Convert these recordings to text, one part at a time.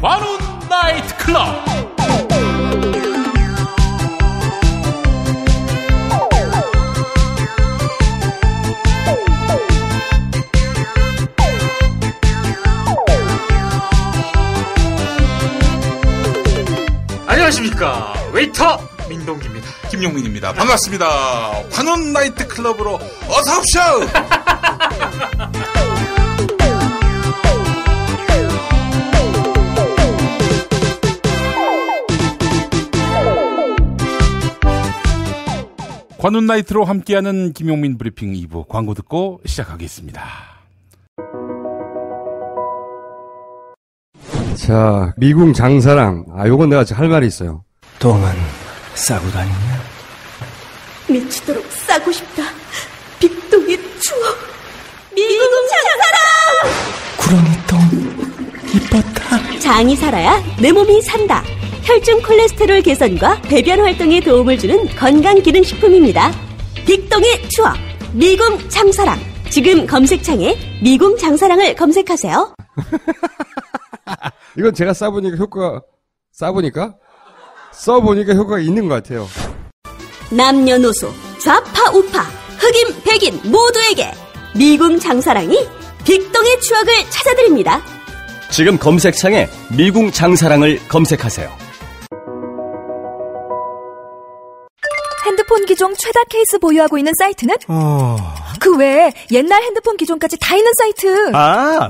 관훈 나이트 클럽. 안녕하십니까, 웨이터 민동기입니다. 김용민입니다. 반갑습니다. 관훈 나이트 클럽으로 어서 오십시오. 관훈 나이트로 함께하는 김용민 브리핑 2부 광고 듣고 시작하겠습니다. 자, 미궁 장사랑. 요건 내가 할 말이 있어요. 똥은 싸고 다니냐? 미치도록 싸고 싶다. 빅동의 추억. 미궁 장사랑! 구렁이 똥 이뻤다. 장이 살아야 내 몸이 산다. 혈중 콜레스테롤 개선과 배변 활동에 도움을 주는 건강기능식품입니다. 빅동의 추억. 미궁 장사랑. 지금 검색창에 미궁 장사랑을 검색하세요. 이건 제가 써보니까 효과가 있는 것 같아요. 남녀노소, 좌파, 우파, 흑인, 백인 모두에게 미궁 장사랑이 빅동의 추억을 찾아드립니다. 지금 검색창에 미궁 장사랑을 검색하세요. 핸드폰 기종 최다 케이스 보유하고 있는 사이트는? 그 외에 옛날 핸드폰 기종까지 다 있는 사이트.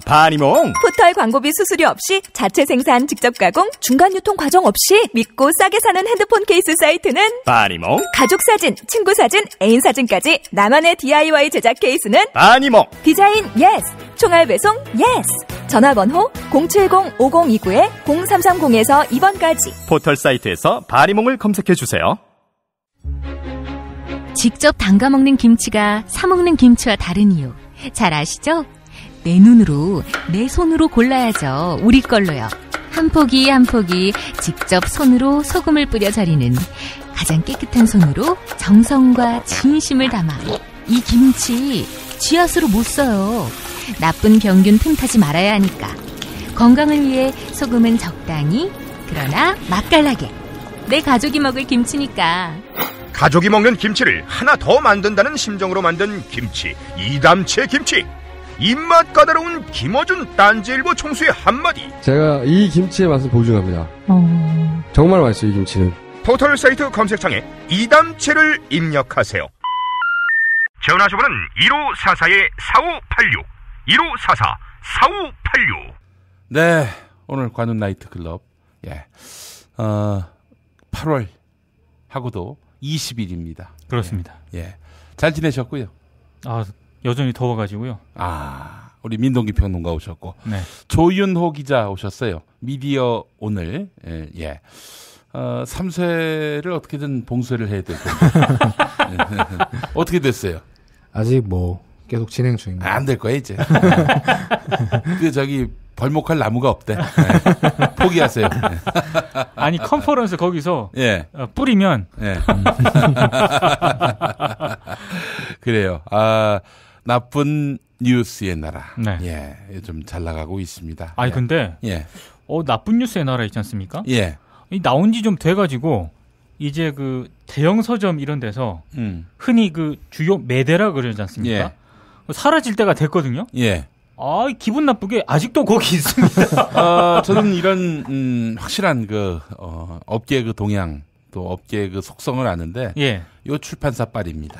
바니몽. 포털 광고비 수수료 없이 자체 생산, 직접 가공, 중간 유통 과정 없이 믿고 싸게 사는 핸드폰 케이스 사이트는? 바니몽. 가족 사진, 친구 사진, 애인 사진까지 나만의 DIY 제작 케이스는? 바니몽. 디자인 예스, 총알 배송 예스. 전화번호 070-5029-0330에서 2번까지. 포털 사이트에서 바니몽을 검색해주세요. 직접 담가 먹는 김치가 사 먹는 김치와 다른 이유 잘 아시죠? 내 눈으로, 내 손으로 골라야죠. 우리 걸로요. 한 포기 한 포기 직접 손으로 소금을 뿌려 절이는, 가장 깨끗한 손으로 정성과 진심을 담아 이 김치 쥐앗으로 못 써요. 나쁜 병균 틈타지 말아야 하니까. 건강을 위해 소금은 적당히, 그러나 맛깔나게. 내 가족이 먹을 김치니까. 가족이 먹는 김치를 하나 더 만든다는 심정으로 만든 김치, 이담채 김치. 입맛 까다로운 김어준 딴지일보 총수의 한마디. 제가 이 김치의 맛을 보증합니다. 정말 맛있어요, 이 김치는. 포털 사이트 검색창에 이담채를 입력하세요. 전화주문은 1544-4586 1544-4586. 네, 오늘 관훈 나이트 클럽 8월 하고도 20일입니다. 그렇습니다. 예. 잘 지내셨고요. 여전히 더워가지고요. 우리 민동기 평론가 오셨고, 네. 조윤호 기자 오셨어요. 미디어 오늘. 예. 3쇄를 어떻게든 봉쇄를 해야 될 겁니다. 어떻게 됐어요? 아직 계속 진행 중입니다. 안 될 거야, 이제. 벌목할 나무가 없대. 네. 포기하세요. 네. 아니, 컨퍼런스 거기서 뿌리면 그래요. 나쁜 뉴스의 나라. 네. 예, 좀 잘 나가고 있습니다. 아니, 근데 나쁜 뉴스의 나라 있지 않습니까? 예. 나온 지 좀 돼가지고 이제 그 대형 서점 이런 데서 흔히 그 주요 매대라 그러지 않습니까? 예. 사라질 때가 됐거든요. 예. 기분 나쁘게 아직도 거기 있습니다. 저는 이런 확실한 업계의 그 동향, 또 업계의 그 속성을 아는데, 요 출판사 빨입니다.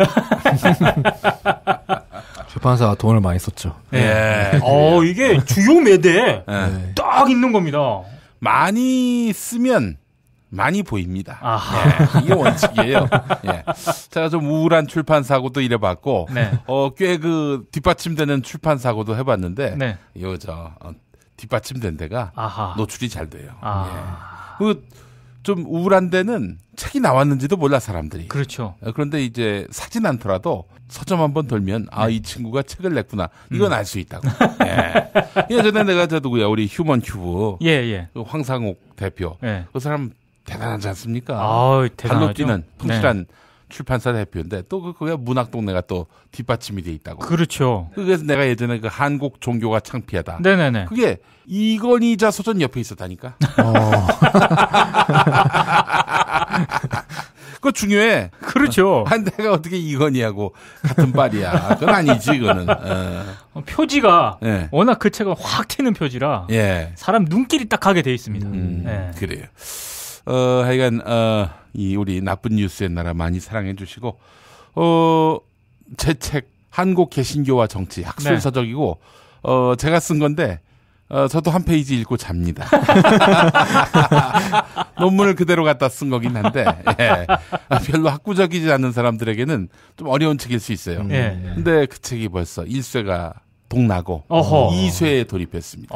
출판사가 돈을 많이 썼죠. 이게 주요 매대에 딱 있는 겁니다. 많이 쓰면 많이 보입니다. 이게 원칙이에요. 제가 좀 우울한 출판사고도 일해봤고, 꽤 그 뒷받침되는 출판사고도 해봤는데, 뒷받침된 데가 노출이 잘 돼요. 좀 우울한 데는 책이 나왔는지도 몰라, 사람들이. 그렇죠. 그런데 이제 사진 않더라도 서점 한번 돌면 이 친구가 책을 냈구나, 이건 알 수 있다고. 예전에 내가 우리 휴먼 큐브 그 황상욱 대표, 그 사람 대단하지 않습니까? 발로 뛰는 성실한 출판사 대표인데 또 그게 문학동네가 또 뒷받침이 돼 있다고. 그렇죠. 그래서 내가 예전에 그 한국 종교가 창피하다. 네네네. 그게 이건희자 소전 옆에 있었다니까. 그거 중요해. 그렇죠. 내가 어떻게 이건희하고 같은 빨이야. 그건 아니지, 그거는. 표지가 워낙 그 책은 확 튀는 표지라 사람 눈길이 딱 가게 돼 있습니다. 그래요. 하여간 이 우리 나쁜 뉴스의 나라 많이 사랑해 주시고 제 책 한국 개신교와 정치 학술 서적이고 제가 쓴 건데 저도 한 페이지 읽고 잡니다. 논문을 그대로 갖다 쓴 거긴 한데 별로 학구적이지 않은 사람들에게는 좀 어려운 책일 수 있어요. 근데 그 책이 벌써 1쇄가 동나고 2쇄에 돌입했습니다.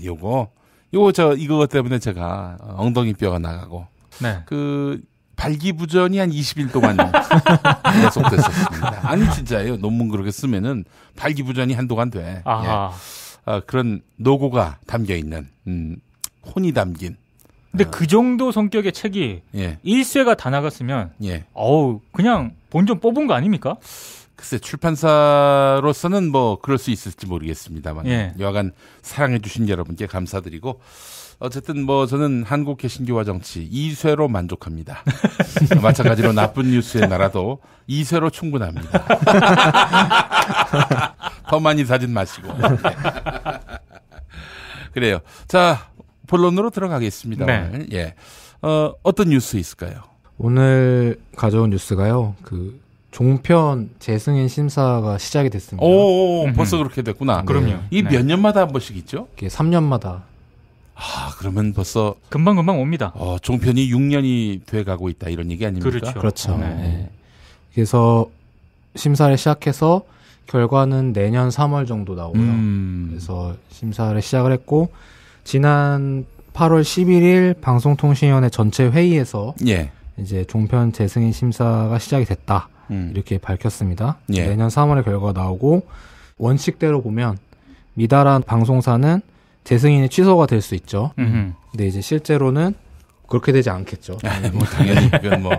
요거 이거 때문에 제가 엉덩이 뼈가 나가고 그 발기부전이 한 20일 동안 계속됐었습니다. 아니 진짜예요. 논문 그렇게 쓰면은 발기부전이 한동안 돼. 그런 노고가 담겨 있는 혼이 담긴. 근데 그 정도 성격의 책이 1쇄가 다 나갔으면 그냥 본전 뽑은 거 아닙니까? 글쎄 출판사로서는 뭐 그럴 수 있을지 모르겠습니다만 여하간 사랑해 주신 여러분께 감사드리고 어쨌든 뭐 저는 한국 개신교와 정치 2쇄로 만족합니다. 마찬가지로 나쁜 뉴스의 나라도 2쇄로 충분합니다. 더 많이 사진 마시고. 그래요. 자, 본론으로 들어가겠습니다. 오늘. 어떤 뉴스 있을까요? 오늘 가져온 뉴스가요. 그 종편 재승인 심사가 시작이 됐습니다. 벌써 그렇게 됐구나. 그럼요. 이 몇 년마다 한 번씩 있죠? 이게 3년마다. 그러면 벌써 금방 옵니다. 종편이 6년이 돼 가고 있다 이런 얘기 아닙니까? 그렇죠. 그래서 심사를 시작해서 결과는 내년 3월 정도 나오고요. 그래서 심사를 시작을 했고 지난 8월 11일 방송통신위원회 전체 회의에서 이제 종편 재승인 심사가 시작이 됐다. 이렇게 밝혔습니다. 내년 3월에 결과가 나오고 원칙대로 보면 미달한 방송사는 재승인이 취소가 될 수 있죠. 근데 이제 실제로는 그렇게 되지 않겠죠. 당연히 그건 뭐.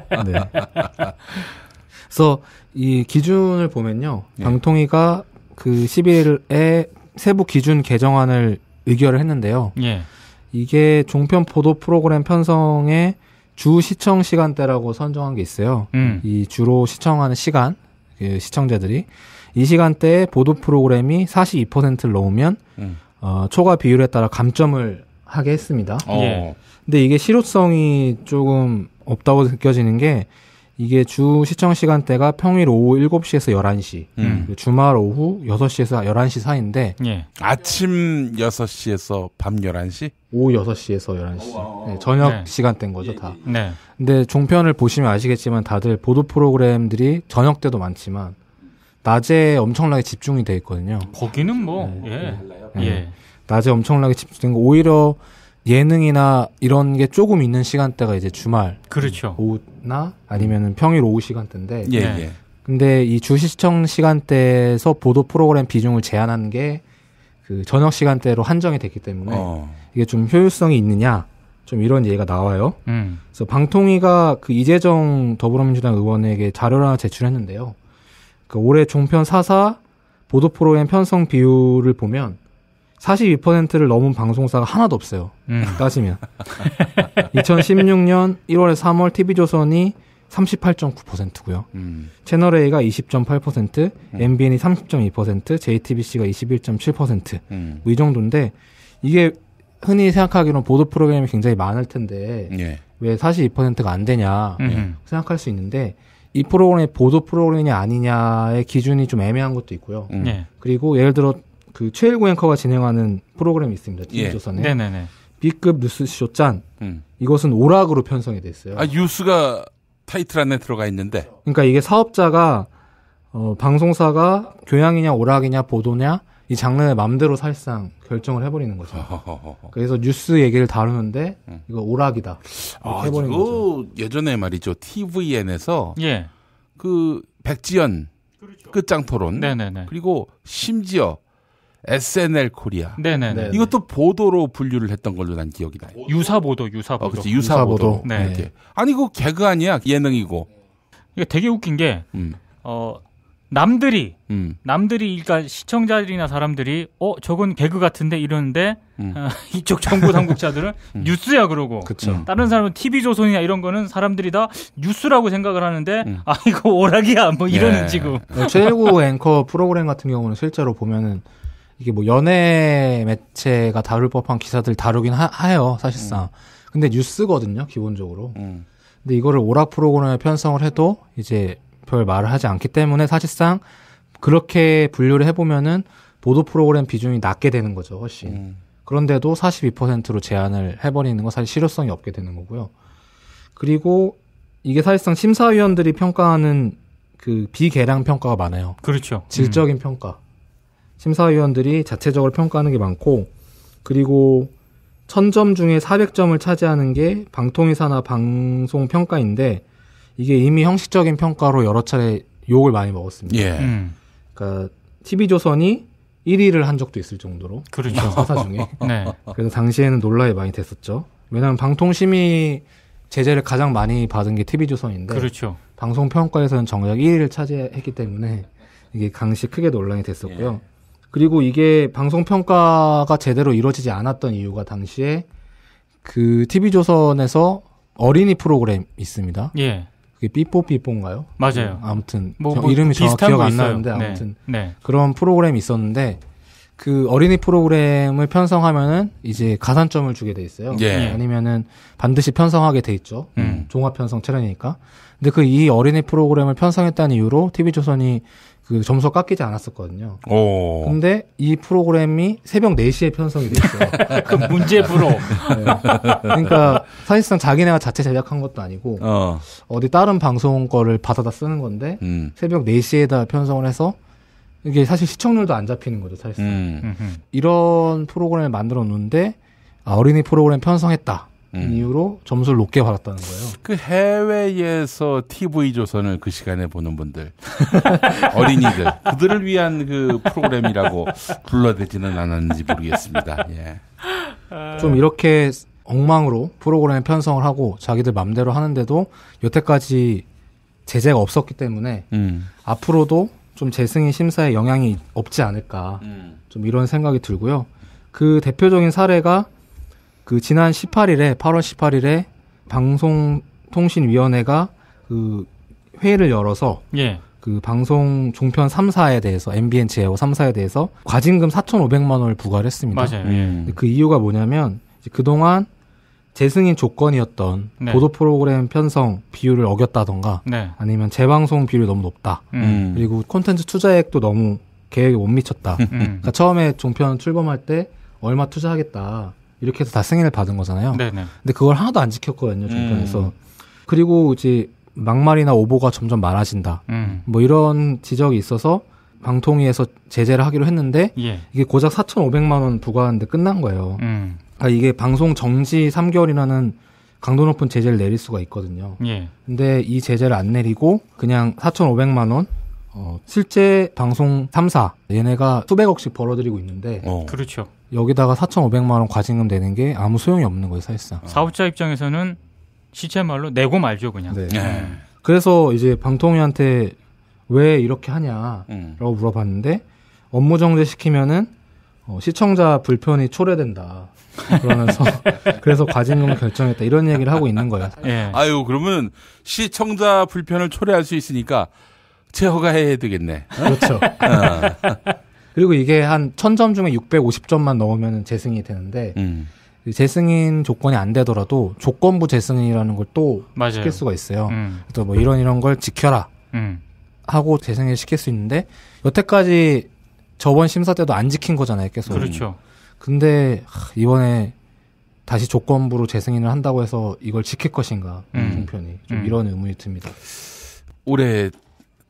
그래서 이 기준을 보면요. 방통위가 그 11일에 세부 기준 개정안을 의결을 했는데요. 이게 종편 보도 프로그램 편성의 주 시청 시간대라고 선정한 게 있어요. 이 주로 시청하는 시간, 그 시청자들이 이 시간대에 보도 프로그램이 42%를 넘으면 초과 비율에 따라 감점을 하게 했습니다. 근데 이게 실효성이 조금 없다고 느껴지는 게 이게 주 시청 시간대가 평일 오후 7시에서 11시, 주말 오후 6시에서 11시 사이인데 아침 6시에서 밤 11시? 오후 6시에서 11시. 저녁 시간대인 거죠, 다. 근데 종편을 보시면 아시겠지만 다들 보도 프로그램들이 저녁 때도 많지만 낮에 엄청나게 집중이 돼 있거든요. 거기는 뭐 낮에 엄청나게 집중된 거 오히려 예능이나 이런 게 조금 있는 시간대가 이제 주말, 그렇죠. 오후나 아니면은 평일 오후 시간대인데, 근데 이 주시청 시간대에서 보도 프로그램 비중을 제한하는 게 그 저녁 시간대로 한정이 됐기 때문에 이게 좀 효율성이 있느냐, 좀 이런 얘기가 나와요. 그래서 방통위가 그 이재정 더불어민주당 의원에게 자료를 하나 제출했는데요. 그 올해 종편 4사 보도 프로그램 편성 비율을 보면 42%를 넘은 방송사가 하나도 없어요. 따지면. 2016년 1월에서 3월 TV조선이 38.9%고요. 채널A가 20.8%, MBN이 30.2%, JTBC가 21.7%. 뭐 이 정도인데 이게 흔히 생각하기로는 보도 프로그램이 굉장히 많을 텐데 왜 42%가 안 되냐 생각할 수 있는데 이 프로그램이 보도 프로그램이 아니냐의 기준이 좀 애매한 것도 있고요. 그리고 예를 들어 그 최일구 앵커가 진행하는 프로그램이 있습니다. TV조선에. B급 뉴스쇼 짠. 이것은 오락으로 편성이 됐어요. 뉴스가 타이틀 안에 들어가 있는데. 그러니까 이게 사업자가 방송사가 교양이냐 오락이냐 보도냐 이 장르의 맘대로 사실상 결정을 해버리는 거죠. 그래서 뉴스 얘기를 다루는데 이거 오락이다. 해버리는 거죠. 예전에 말이죠. TVN에서 그 백지연 끝장토론 그리고 심지어 SNL 코리아. 이것도 보도로 분류를 했던 걸로 난 기억이 나요. 유사보도. 그렇지. 유사보도. 아니, 그거 개그 아니야. 예능이고. 이게 되게 웃긴 게 남들이 그러니까 시청자들이나 사람들이 저건 개그 같은데 이러는데 이쪽 정부 당국자들은 뉴스야 그러고 다른 사람은 TV조선이나 이런 거는 사람들이 다 뉴스라고 생각을 하는데 이거 오락이야 뭐 이러는 지금. 최일구 앵커 프로그램 같은 경우는 실제로 보면은 이게 뭐 연예 매체가 다룰 법한 기사들 다루긴 해요 사실상. 근데 뉴스거든요 기본적으로. 근데 이거를 오락 프로그램에 편성을 해도 이제 별 말을 하지 않기 때문에 사실상 그렇게 분류를 해보면은 보도 프로그램 비중이 낮게 되는 거죠, 훨씬. 그런데도 42%로 제한을 해버리는 건 사실 실효성이 없게 되는 거고요. 그리고 이게 사실상 심사위원들이 평가하는 그 비계량 평가가 많아요. 그렇죠. 질적인 평가. 심사위원들이 자체적으로 평가하는 게 많고, 그리고 1000점 중에 400점을 차지하는 게 방통위사나 방송평가인데, 이게 이미 형식적인 평가로 여러 차례 욕을 많이 먹었습니다. 예. 그러니까 TV조선이 1위를 한 적도 있을 정도로. 그렇죠. 사사 중에. 네. 그래서 당시에는 논란이 많이 됐었죠. 왜냐하면 방통심의 제재를 가장 많이 받은 게 TV조선인데. 그렇죠. 방송평가에서는 정작 1위를 차지했기 때문에 이게 당시 크게 논란이 됐었고요. 예. 그리고 이게 방송평가가 제대로 이루어지지 않았던 이유가 당시에 그 TV조선에서 어린이 프로그램 있습니다. 예. 그게 삐뽀삐뽀인가요? 맞아요. 아무튼 뭐 이름이 정확히 기억 안 있어요. 나는데 아무튼 네. 그런 프로그램이 있었는데 그 어린이 프로그램을 편성하면은 이제 가산점을 주게 돼 있어요. 예. 아니면은 반드시 편성하게 돼 있죠. 종합 편성 차량이니까. 근데 이 어린이 프로그램을 편성했다는 이유로 TV조선이 그 점수가 깎이지 않았었거든요. 오. 근데 이 프로그램이 새벽 4시에 편성이 돼 있어요. 그 문제 프로. 네. 그러니까 사실상 자기네가 자체 제작한 것도 아니고 어디 다른 방송 거를 받아다 쓰는 건데 새벽 4시에다 편성을 해서 이게 사실 시청률도 안 잡히는 거죠, 사실상. 이런 프로그램을 만들어 놓는데 어린이 프로그램 편성했다. 이유로 점수를 높게 받았다는 거예요. 그 해외에서 TV조선을 그 시간에 보는 분들, 어린이들, 그들을 위한 그 프로그램이라고 불러대지는 않았는지 모르겠습니다. 예. 좀 이렇게 엉망으로 프로그램 편성을 하고 자기들 맘대로 하는데도 여태까지 제재가 없었기 때문에 앞으로도 좀 재승인 심사에 영향이 없지 않을까 좀 이런 생각이 들고요. 그 대표적인 사례가 그 지난 8월 18일에 방송통신위원회가 그 회의를 열어서 예. 그 방송 종편 3사에 대해서 MBN 제어 3사에 대해서 과징금 4,500만 원을 부과를 했습니다. 맞아요. 그 이유가 뭐냐면 그동안 재승인 조건이었던 네. 보도 프로그램 편성 비율을 어겼다던가 네. 아니면 재방송 비율이 너무 높다. 그리고 콘텐츠 투자액도 너무 계획에 못 미쳤다. 그러니까 처음에 종편 출범할 때 얼마 투자하겠다. 이렇게 해서 다 승인을 받은 거잖아요. 네네. 근데 그걸 하나도 안 지켰거든요, 종편에서. 그리고 이제 막말이나 오보가 점점 많아진다. 뭐 이런 지적이 있어서 방통위에서 제재를 하기로 했는데 예. 이게 고작 4,500만 원 부과하는데 끝난 거예요. 그러니까 이게 방송 정지 3개월이라는 강도 높은 제재를 내릴 수가 있거든요. 예. 근데 이 제재를 안 내리고 그냥 4,500만 원 실제 방송 3사 얘네가 수백억씩 벌어들이고 있는데 그렇죠. 여기다가 4,500만 원 과징금 내는 게 아무 소용이 없는 거예요, 사실상. 사업자 입장에서는 시체 말로 내고 말죠, 그냥. 네. 그래서 이제 방통위한테 왜 이렇게 하냐라고 물어봤는데 업무 정지 시키면은 시청자 불편이 초래된다. 그러면서 그래서 과징금을 결정했다 이런 얘기를 하고 있는 거예요. 예. 아유 그러면 시청자 불편을 초래할 수 있으니까 제허가해야 되겠네. 그렇죠. 그리고 이게 한 1000점 중에 650점만 넣으면 재승인이 되는데 재승인 조건이 안 되더라도 조건부 재승인이라는 걸 또 시킬 수가 있어요. 또 뭐 이런 걸 지켜라 하고 재승인을 시킬 수 있는데 여태까지 저번 심사 때도 안 지킨 거잖아요, 계속. 그렇죠. 근데 이번에 다시 조건부로 재승인을 한다고 해서 이걸 지킬 것인가 종편이 좀 이런 의문이 듭니다. 올해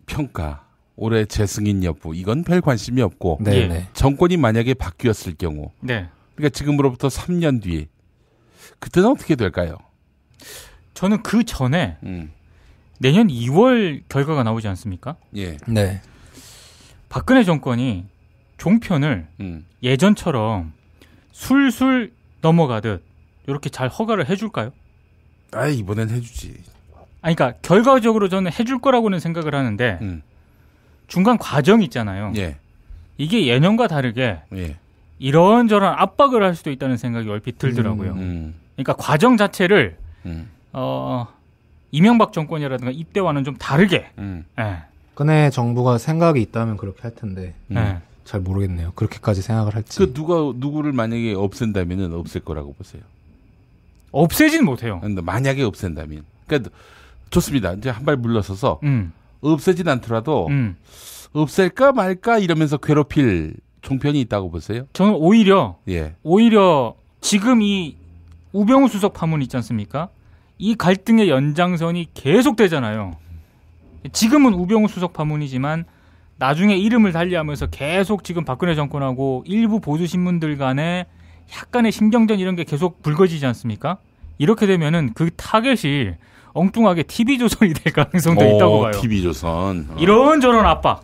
평가, 올해 재승인 여부 이건 별 관심이 없고 네. 정권이 만약에 바뀌었을 경우 네. 그러니까 지금으로부터 3년 뒤 그때는 어떻게 될까요? 저는 그 전에 내년 2월 결과가 나오지 않습니까? 예. 네. 박근혜 정권이 종편을 예전처럼 술술 넘어가듯 이렇게 잘 허가를 해줄까요? 아 이번엔 해주지. 아니, 그러니까 결과적으로 저는 해줄 거라고는 생각을 하는데 중간 과정이 있잖아요. 예. 이게 예년과 다르게 이런저런 압박을 할 수도 있다는 생각이 얼핏 들더라고요. 그러니까 과정 자체를 이명박 정권이라든가 이때와는 좀 다르게. 근데 정부가 생각이 있다면 그렇게 할 텐데 잘 모르겠네요. 그렇게까지 생각을 할지. 그 누구를 만약에 없앤다면은 없앨 거라고 보세요. 없애진 못해요. 근데 만약에 없앤다면, 그러니까 좋습니다. 이제 한 발 물러서서 없애진 않더라도 없앨까 말까 이러면서 괴롭힐 종편이 있다고 보세요. 저는 오히려 지금 이 우병우 수석 파문 있지 않습니까? 이 갈등의 연장선이 계속되잖아요. 지금은 우병우 수석 파문이지만 나중에 이름을 달리하면서 계속 지금 박근혜 정권하고 일부 보수신문들 간에 약간의 신경전 이런 게 계속 불거지지 않습니까? 이렇게 되면은 그 타겟이 엉뚱하게 TV조선이 될 가능성도 있다고 봐요. TV조선. 이런저런 압박.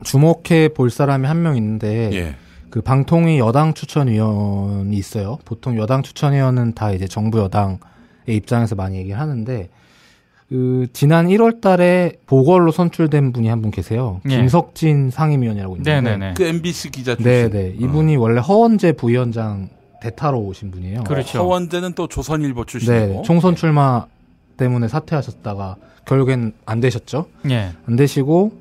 주목해 볼 사람이 한 명 있는데 그 방통위 여당 추천위원이 있어요. 보통 여당 추천위원은 다 이제 정부 여당의 입장에서 많이 얘기를 하는데 그 지난 1월 달에 보궐로 선출된 분이 한 분 계세요. 김석진 상임위원이라고 있는데 그 MBC 기자 출신. 네네. 이분이 원래 허원재 부위원장 대타로 오신 분이에요. 그렇죠. 허원재는 또 조선일보 출신이고. 네. 총선 출마 때문에 사퇴하셨다가 결국엔 안 되셨죠. 안 되시고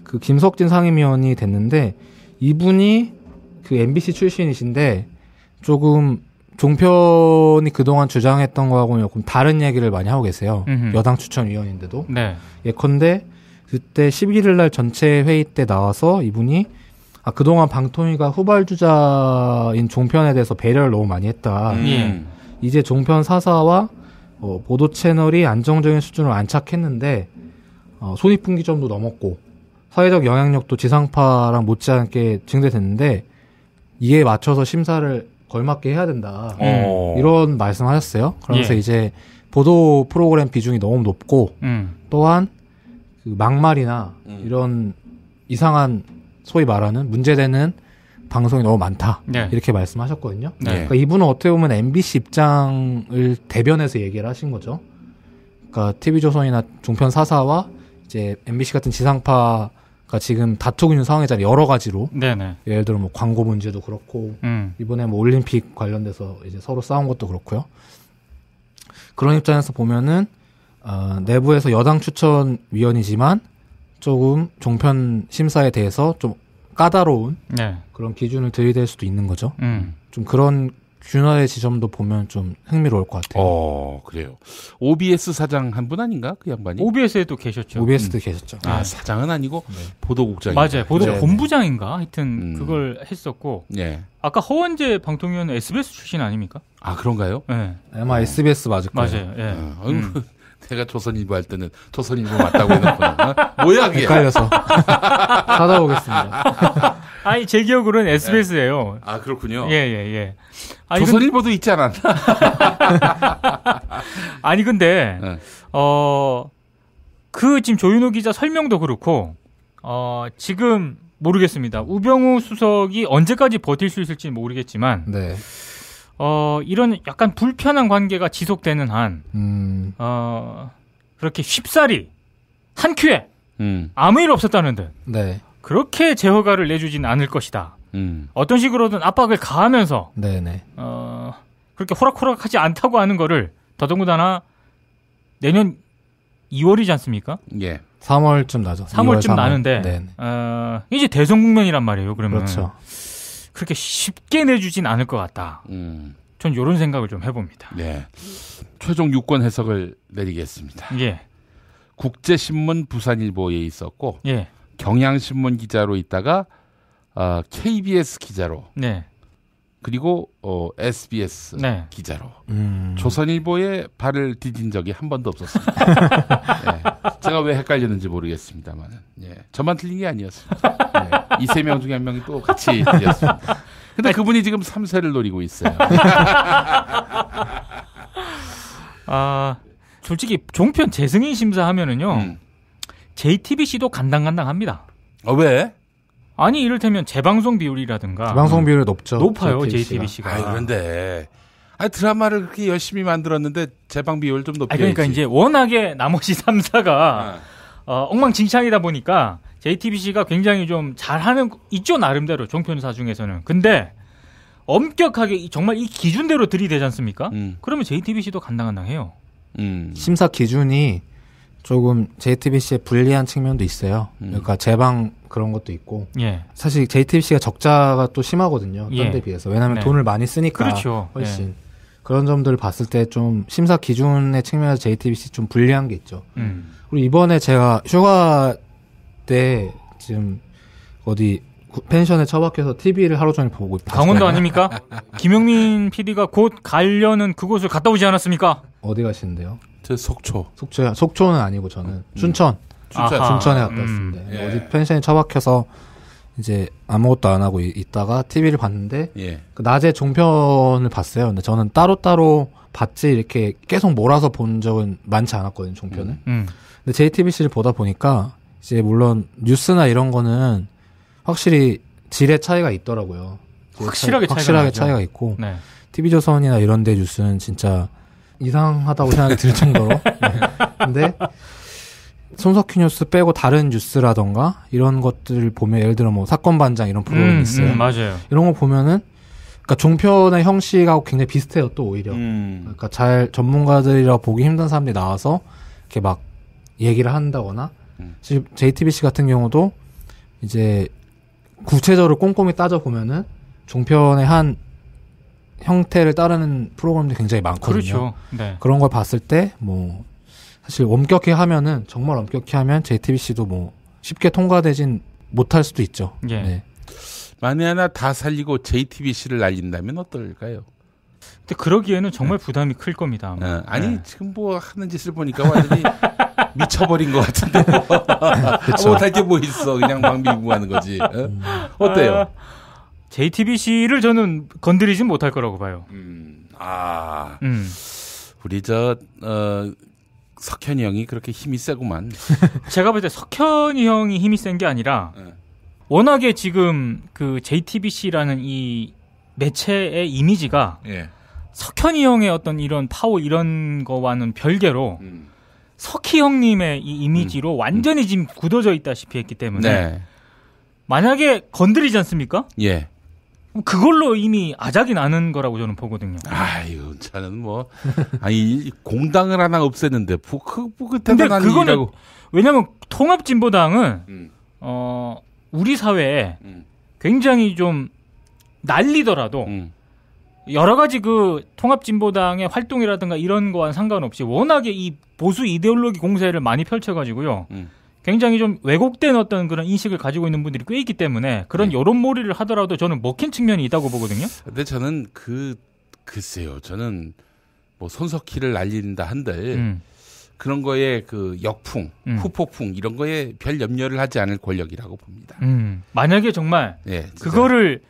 그 김석진 상임위원이 됐는데 이분이 그 MBC 출신이신데 조금 종편이 그동안 주장했던 거하고는 조금 다른 얘기를 많이 하고 계세요. 여당 추천위원인데도. 예컨대 그때 11일 날 전체 회의 때 나와서 이분이 그동안 방통위가 후발주자인 종편에 대해서 배려를 너무 많이 했다. 이제 종편 사사와 보도 채널이 안정적인 수준을 안착했는데 손익분기점도 넘었고 사회적 영향력도 지상파랑 못지않게 증대됐는데 이에 맞춰서 심사를 걸맞게 해야 된다. 이런 말씀하셨어요. 그러면서 이제 보도 프로그램 비중이 너무 높고 또한 그 막말이나 이런 이상한 소위 말하는 문제되는 방송이 너무 많다. 이렇게 말씀하셨거든요. 그러니까 이분은 어떻게 보면 MBC 입장을 대변해서 얘기를 하신 거죠. 그러니까 TV조선이나 종편 사사와 이제 MBC 같은 지상파가 지금 다투고 있는 상황이잖아요. 여러 가지로. 예를 들어 뭐 광고 문제도 그렇고 이번에 뭐 올림픽 관련돼서 이제 서로 싸운 것도 그렇고요. 그런 입장에서 보면은 내부에서 여당 추천위원이지만 조금 종편 심사에 대해서 좀 까다로운 그런 기준을 들이댈 수도 있는 거죠. 좀 그런 균열의 지점도 보면 좀 흥미로울 것 같아요. 그래요. OBS 사장 한 분 아닌가? 그 양반이? OBS에도 계셨죠. OBS도 계셨죠. 사장은 아니고 보도국장이. 맞아요. 보도본부장인가? 하여튼 그걸 했었고. 아까 허원재 방통위원은 SBS 출신 아닙니까? 그런가요? 아마 SBS 맞을 거예요. 맞아요. 내가 조선일보 할 때는 조선일보 맞다고 해놓고 뭐야 그게. 헷갈려서 찾아보겠습니다. 아니 제 기억으로는 SBS예요. 그렇군요. 예. 조선일보도 있지 않았나? 아니 근데 그 지금 조윤호 기자 설명도 그렇고 지금 모르겠습니다. 우병우 수석이 언제까지 버틸 수 있을지 모르겠지만 이런 약간 불편한 관계가 지속되는 한 그렇게 쉽사리 한 큐에 아무 일 없었다는 듯 그렇게 제허가를 내주진 않을 것이다. 어떤 식으로든 압박을 가하면서 그렇게 호락호락하지 않다고 하는 거를 더더군다나 내년 2월이지 않습니까? 3월쯤 나죠. 3월쯤 나는데 이제 대선 국면이란 말이에요. 그러면 그렇죠. 그렇게 쉽게 내주진 않을 것 같다. 전 이런 생각을 좀 해봅니다. 최종 유권 해석을 내리겠습니다. 국제신문 부산일보에 있었고 경향신문 기자로 있다가 KBS 기자로 그리고 SBS 기자로 조선일보에 발을 디딘 적이 한 번도 없었습니다. 제가 왜 헷갈렸는지 모르겠습니다만 저만 틀린 게 아니었습니다. 이 세 명 중에 한 명이 또 같이 틀렸습니다. 근데 그분이 지금 3세를 노리고 있어요. 솔직히 종편 재승인 심사하면은요 JTBC도 간당간당합니다. 왜? 아니 이를테면 재방송 비율이라든가 재방송 비율이 높죠. 높아요 JTBC가. 그런데 드라마를 그렇게 열심히 만들었는데 재방 비율 좀 높여야지. 그러니까 이제 워낙에 나머지 3사가 엉망진창이다 보니까 JTBC가 굉장히 좀 잘하는 있죠, 나름대로 종편사 중에서는. 근데 엄격하게 정말 이 기준대로 들이대지 않습니까? 그러면 JTBC도 간당간당해요. 심사 기준이 조금 JTBC에 불리한 측면도 있어요. 그러니까 재방 그런 것도 있고. 예. 사실 JTBC가 적자가 또 심하거든요. 딴 데 비해서. 왜냐하면 네. 돈을 많이 쓰니까. 그렇죠. 훨씬. 그런 점들을 봤을 때 좀 심사 기준의 측면에서 JTBC 좀 불리한 게 있죠. 그리고 이번에 제가 휴가 때 지금 어디 펜션에 처박혀서 TV를 하루 종일 보고 봤어요. 강원도 아닙니까? 김용민 PD가 곧 가려는 그곳을 갔다 오지 않았습니까? 어디 가시는데요? 저 속초. 속초는 아니고 저는 춘천에 갔다 왔습니다. 예. 어디 펜션에 처박혀서 이제 아무것도 안 하고 있다가 TV를 봤는데 그 낮에 종편을 봤어요. 근데 저는 따로따로 봤지 이렇게 계속 몰아서 본 적은 많지 않았거든요, 종편을. 근데 JTBC를 보다 보니까 이제 물론 뉴스나 이런 거는 확실히 질의 차이가 있더라고요. 확실하게 차이가 있고 네. TV조선이나 이런 데 뉴스는 진짜 이상하다고 생각이 들 정도로. 네. 근데 손석희 뉴스 빼고 다른 뉴스라던가 이런 것들을 보면 예를 들어 뭐 사건 반장 이런 프로그램이 있어요. 맞아요. 이런 거 보면은 그러니까 종편의 형식하고 굉장히 비슷해요. 또 오히려. 그러니까 잘 전문가들이라 보기 힘든 사람들이 나와서 이렇게 막 얘기를 한다거나 JTBC 같은 경우도 이제 구체적으로 꼼꼼히 따져보면은 종편의 한 형태를 따르는 프로그램들이 굉장히 많거든요. 그렇죠. 네. 그런 걸 봤을 때 뭐 사실 엄격히 하면은 정말 엄격히 하면 JTBC도 뭐 쉽게 통과되진 못할 수도 있죠. 예. 네. 만에 하나 다 살리고 JTBC를 날린다면 어떨까요? 근데 그러기에는 정말 부담이 클 겁니다. 아니 지금 뭐 하는 짓을 보니까 완전히 미쳐버린 것 같은데 못할 게 뭐 있어. 그냥 방비무하는 거지. 어때요? JTBC를 저는 건드리진 못할 거라고 봐요. 우리 석현이 형이 그렇게 힘이 세구만. 제가 볼 때 석현이 형이 힘이 센 게 아니라 워낙에 지금 그 JTBC라는 이 매체의 이미지가 석현이 형의 어떤 이런 파워 이런 거와는 별개로 석희 형님의 이 이미지로 완전히 지금 굳어져 있다시피 했기 때문에 만약에 건드리지 않습니까? 예. 그걸로 이미 아작이 나는 거라고 저는 보거든요. 아유, 저는 뭐 아니 공당을 하나 없앴는데 근데 그거는 왜냐면 통합진보당은 우리 사회에 굉장히 좀 날리더라도 여러 가지 그 통합진보당의 활동이라든가 이런 거와는 상관없이 워낙에 이 보수 이데올로기 공세를 많이 펼쳐가지고요. 굉장히 좀 왜곡된 어떤 그런 인식을 가지고 있는 분들이 꽤 있기 때문에 그런 여론몰이를 하더라도 저는 먹힌 측면이 있다고 보거든요. 근데 저는 글쎄요. 저는 뭐 손석희를 날린다 한들 그런 거에 그 역풍, 후폭풍 이런 거에 별 염려를 하지 않을 권력이라고 봅니다. 만약에 정말 그거를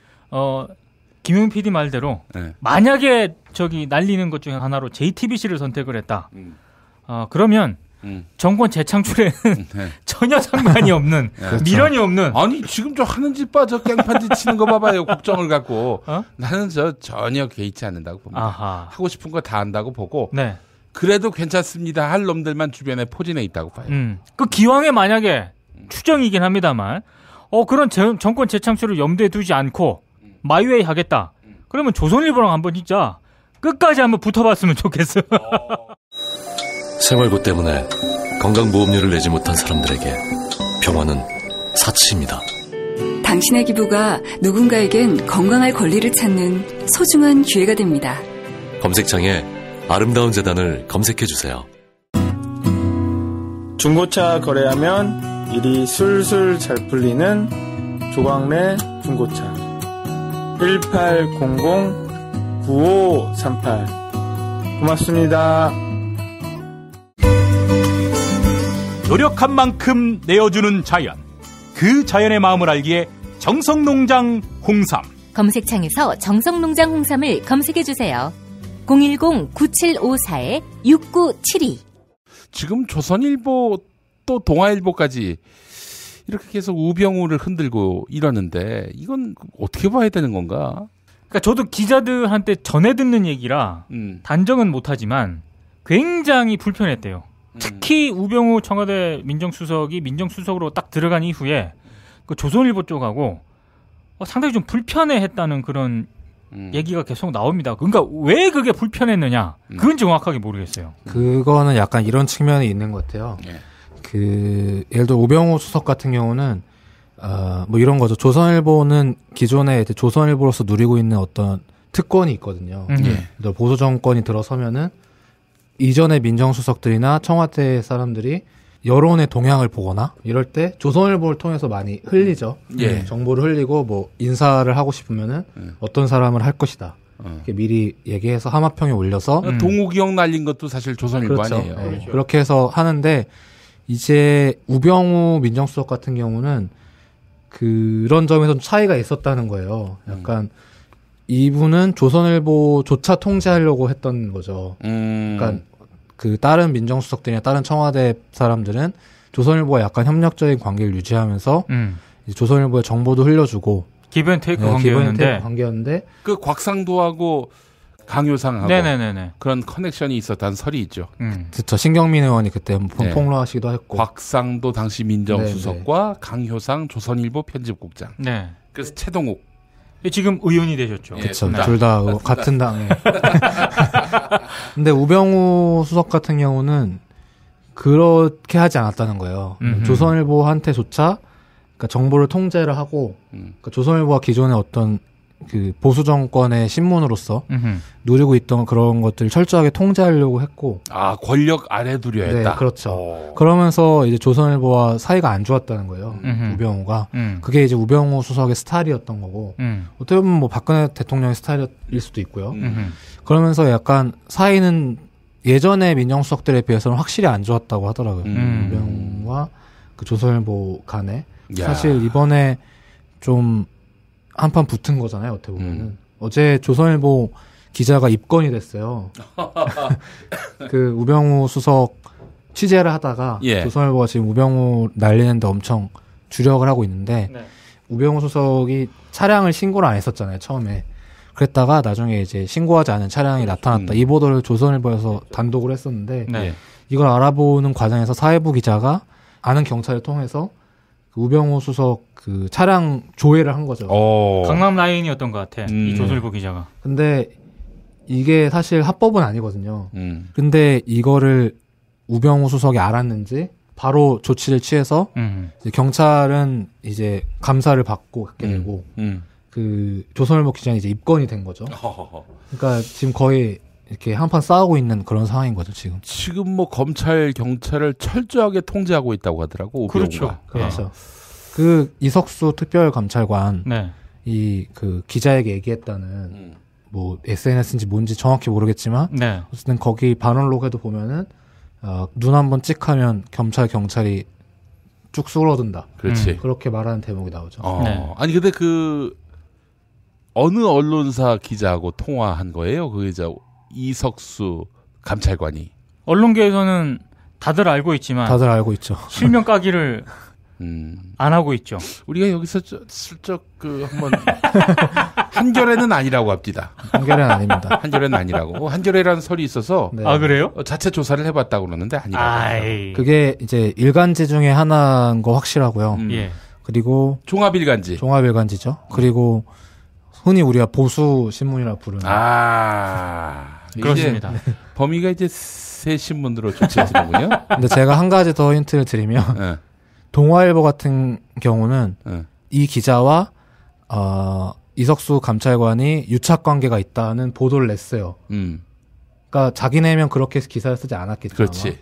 김용 PD 말대로 만약에 저기 날리는 것 중에 하나로 JTBC를 선택을 했다. 그러면 정권 재창출에는 전혀 상관이 없는 그렇죠. 미련이 없는 아니 지금 저 하는 짓 봐. 저 깽판짓 치는 거 봐봐요. 국정을 갖고 나는 전혀 개의치 않는다고 봅니다. 하고 싶은 거 다 한다고 보고 그래도 괜찮습니다 할 놈들만 주변에 포진해 있다고 봐요. 그 기왕에 만약에 추정이긴 합니다만 그런 정권 재창출을 염두에 두지 않고 마이웨이 하겠다. 그러면 조선일보랑 한번 진짜 끝까지 한번 붙어봤으면 좋겠어요. 생활고 때문에 건강보험료를 내지 못한 사람들에게 병원은 사치입니다. 당신의 기부가 누군가에겐 건강할 권리를 찾는 소중한 기회가 됩니다. 검색창에 아름다운 재단을 검색해주세요. 중고차 거래하면 일이 술술 잘 풀리는 조광래 중고차 1800-9538 고맙습니다. 노력한 만큼 내어주는 자연, 그 자연의 마음을 알기에 정성농장 홍삼. 검색창에서 정성농장 홍삼을 검색해주세요. 010-9754-6972. 지금 조선일보 또 동아일보까지 이렇게 계속 우병우를 흔들고 이러는데 이건 어떻게 봐야 되는 건가? 그러니까 저도 기자들한테 전해 듣는 얘기라 단정은 못하지만 굉장히 불편했대요. 특히 우병우 청와대 민정수석이 민정수석으로 딱 들어간 이후에 그 조선일보 쪽하고 상당히 좀 불편해했다는 그런 얘기가 계속 나옵니다. 그러니까 왜 그게 불편했느냐? 그건 정확하게 모르겠어요. 그거는 약간 이런 측면이 있는 것 같아요. 예를 들어 우병우 수석 같은 경우는 뭐 이런 거죠. 조선일보는 기존에 조선일보로서 누리고 있는 어떤 특권이 있거든요. 보수 정권이 들어서면은 이전의 민정수석들이나 청와대 사람들이 여론의 동향을 보거나 이럴 때 조선일보를 통해서 많이 흘리죠. 정보를 흘리고 뭐 인사를 하고 싶으면은 어떤 사람을 할 것이다. 이렇게 미리 얘기해서 하마평에 올려서 동우기역 날린 것도 사실 조선일보 그렇죠. 아니에요. 그렇죠. 그렇게 해서 하는데 이제 우병우 민정수석 같은 경우는 그런 점에서 좀 차이가 있었다는 거예요. 약간 이분은 조선일보조차 통제하려고 했던 거죠. 그러니까 그 다른 민정수석들이나 다른 청와대 사람들은 조선일보와 약간 협력적인 관계를 유지하면서 이제 조선일보에 정보도 흘려주고 기브앤테이크 관계였는데 그 곽상도하고 강효상하고 네네네네. 그런 커넥션이 있었다는 설이 있죠. 그렇죠. 신경민 의원이 그때 폭로하시기도 했고 곽상도 당시 민정수석과 강효상 조선일보 편집국장. 네. 그래서 최동욱 지금 의원이 되셨죠. 그렇죠. 둘 다 같은 당에. 근데 우병우 수석 같은 경우는 그렇게 하지 않았다는 거예요. 조선일보한테조차 그러니까 정보를 통제를 하고 그러니까 조선일보가 기존의 어떤 그 보수 정권의 신문으로서 누리고 있던 그런 것들을 철저하게 통제하려고 했고 권력 아래 두려 했다. 네, 그렇죠. 그러면서 이제 조선일보와 사이가 안 좋았다는 거예요. 우병우가 그게 이제 우병우 수석의 스타일이었던 거고 어떻게 보면 뭐 박근혜 대통령의 스타일일 수도 있고요. 그러면서 약간 사이는 예전의 민정수석들에 비해서는 확실히 안 좋았다고 하더라고요. 우병우와 그 조선일보 간에 사실 이번에 좀 한판 붙은 거잖아요, 어떻게 보면은. 어제 조선일보 기자가 입건이 됐어요. 그 우병우 수석 취재를 하다가 조선일보가 지금 우병우 날리는데 엄청 주력을 하고 있는데 우병우 수석이 차량을 신고를 안 했었잖아요, 처음에. 그랬다가 나중에 이제 신고하지 않은 차량이 나타났다. 이 보도를 조선일보에서 단독으로 했었는데 이걸 알아보는 과정에서 사회부 기자가 아는 경찰을 통해서 우병우 수석 그 차량 조회를 한 거죠. 강남 라인이었던 것 같아. 이 조선일보 기자가. 근데 이게 사실 합법은 아니거든요. 근데 이거를 우병우 수석이 알았는지 바로 조치를 취해서 이제 경찰은 이제 감사를 받고 갖게 되고 그 조선일보 기자는 이제 입건이 된 거죠. 그러니까 지금 거의 이렇게 한판 싸우고 있는 그런 상황인 거죠, 지금. 지금 뭐 검찰, 경찰을 철저하게 통제하고 있다고 하더라고. 그렇죠. 그렇죠. 그 이석수 특별감찰관 이 그 기자에게 얘기했다는 뭐 SNS인지 뭔지 정확히 모르겠지만 어쨌든 거기 반언록에도 보면은 눈 한번 찍하면 경찰이 쭉 수그러든다. 그렇지. 그렇게 말하는 대목이 나오죠. 아니 근데 그 어느 언론사 기자하고 통화한 거예요? 그 기자 이석수 감찰관이. 언론계에서는 다들 알고 있지만 다들 알고 있죠. 실명 까기를 안 하고 있죠. 우리가 여기서 슬쩍 그 한번 한겨레는 아니라고 합니다. 한겨레는 아닙니다. 한겨레는 아니라고. 한겨레라는 설이 있어서 아 그래요? 자체 조사를 해봤다고 그러는데 아니라고. 그게 이제 일간지 중에 하나인 거 확실하고요. 그리고 종합일간지죠. 그리고 흔히 우리가 보수 신문이라 부르는. 그렇습니다. 범위가 이제 새 신문으로 조치해지는군요. 근데 제가 한 가지 더 힌트를 드리면 동아일보 같은 경우는 이 기자와 이석수 감찰관이 유착 관계가 있다는 보도를 냈어요. 그러니까 자기네면 그렇게 기사를 쓰지 않았겠죠. 그렇지.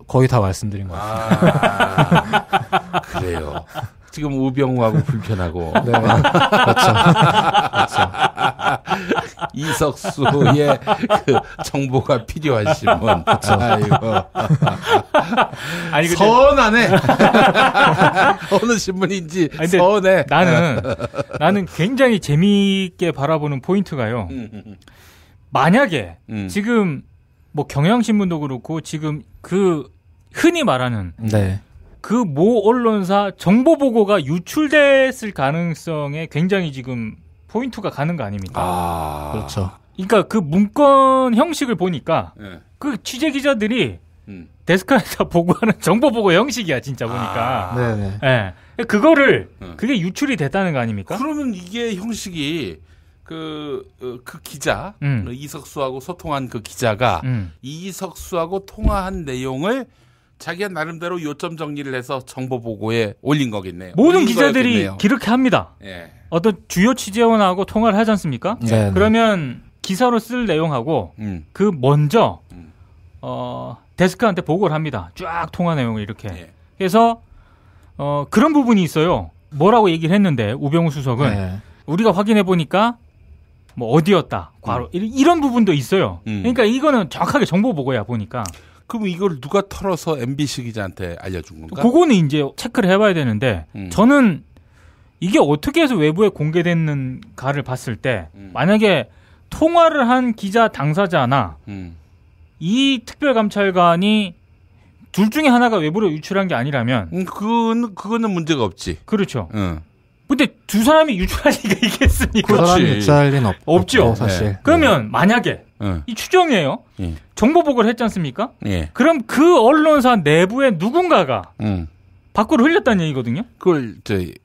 거의 다 말씀드린 것 같습니다. 그래요. 지금 우병우하고 불편하고. 네. 그렇죠. 이석수의 그 정보가 필요한 신문. 그렇죠. 아이고. 서운하네. 어느 신문인지 서운해. 나는 굉장히 재미있게 바라보는 포인트가요. 만약에 지금 뭐 경향신문도 그렇고 지금 그 흔히 말하는 그 모 언론사 정보 보고가 유출됐을 가능성에 굉장히 지금 포인트가 가는 거 아닙니까? 그렇죠. 그러니까 그 문건 형식을 보니까 그 취재 기자들이 데스크에서 보고하는 정보 보고 형식이야 진짜 보니까. 네네. 네. 그거를 그게 유출이 됐다는 거 아닙니까? 그러면 이게 형식이 그 기자 이석수하고 소통한 그 기자가 이석수하고 통화한 내용을 자기가 나름대로 요점 정리를 해서 정보 보고에 올린 거겠네요. 모든 기자들이 그렇게 합니다. 예. 어떤 주요 취재원하고 통화를 하지 않습니까? 네. 그러면 기사로 쓸 내용하고 그 먼저 데스크한테 보고를 합니다. 쫙 통화 내용을 이렇게. 예. 그래서 그런 부분이 있어요. 뭐라고 얘기를 했는데 우병우 수석은 우리가 확인해 보니까 뭐 어디였다. 과로 이런 부분도 있어요. 그러니까 이거는 정확하게 정보 보고야 보니까. 그럼 이걸 누가 털어서 MBC 기자한테 알려준 건가? 그거는 이제 체크를 해봐야 되는데 저는 이게 어떻게 해서 외부에 공개됐는가를 봤을 때 만약에 통화를 한 기자 당사자나 이 특별감찰관이 둘 중에 하나가 외부로 유출한 게 아니라면 그거는 문제가 없지. 그렇죠. 근데 두 사람이 유출할 리가 있겠습니까? 그 사람이 유출할 리는 없죠. 사실. 그러면 만약에 이 추정이에요. 정보 보고를 했지 않습니까? 그럼 그 언론사 내부의 누군가가 밖으로 흘렸다는 얘기거든요. 그걸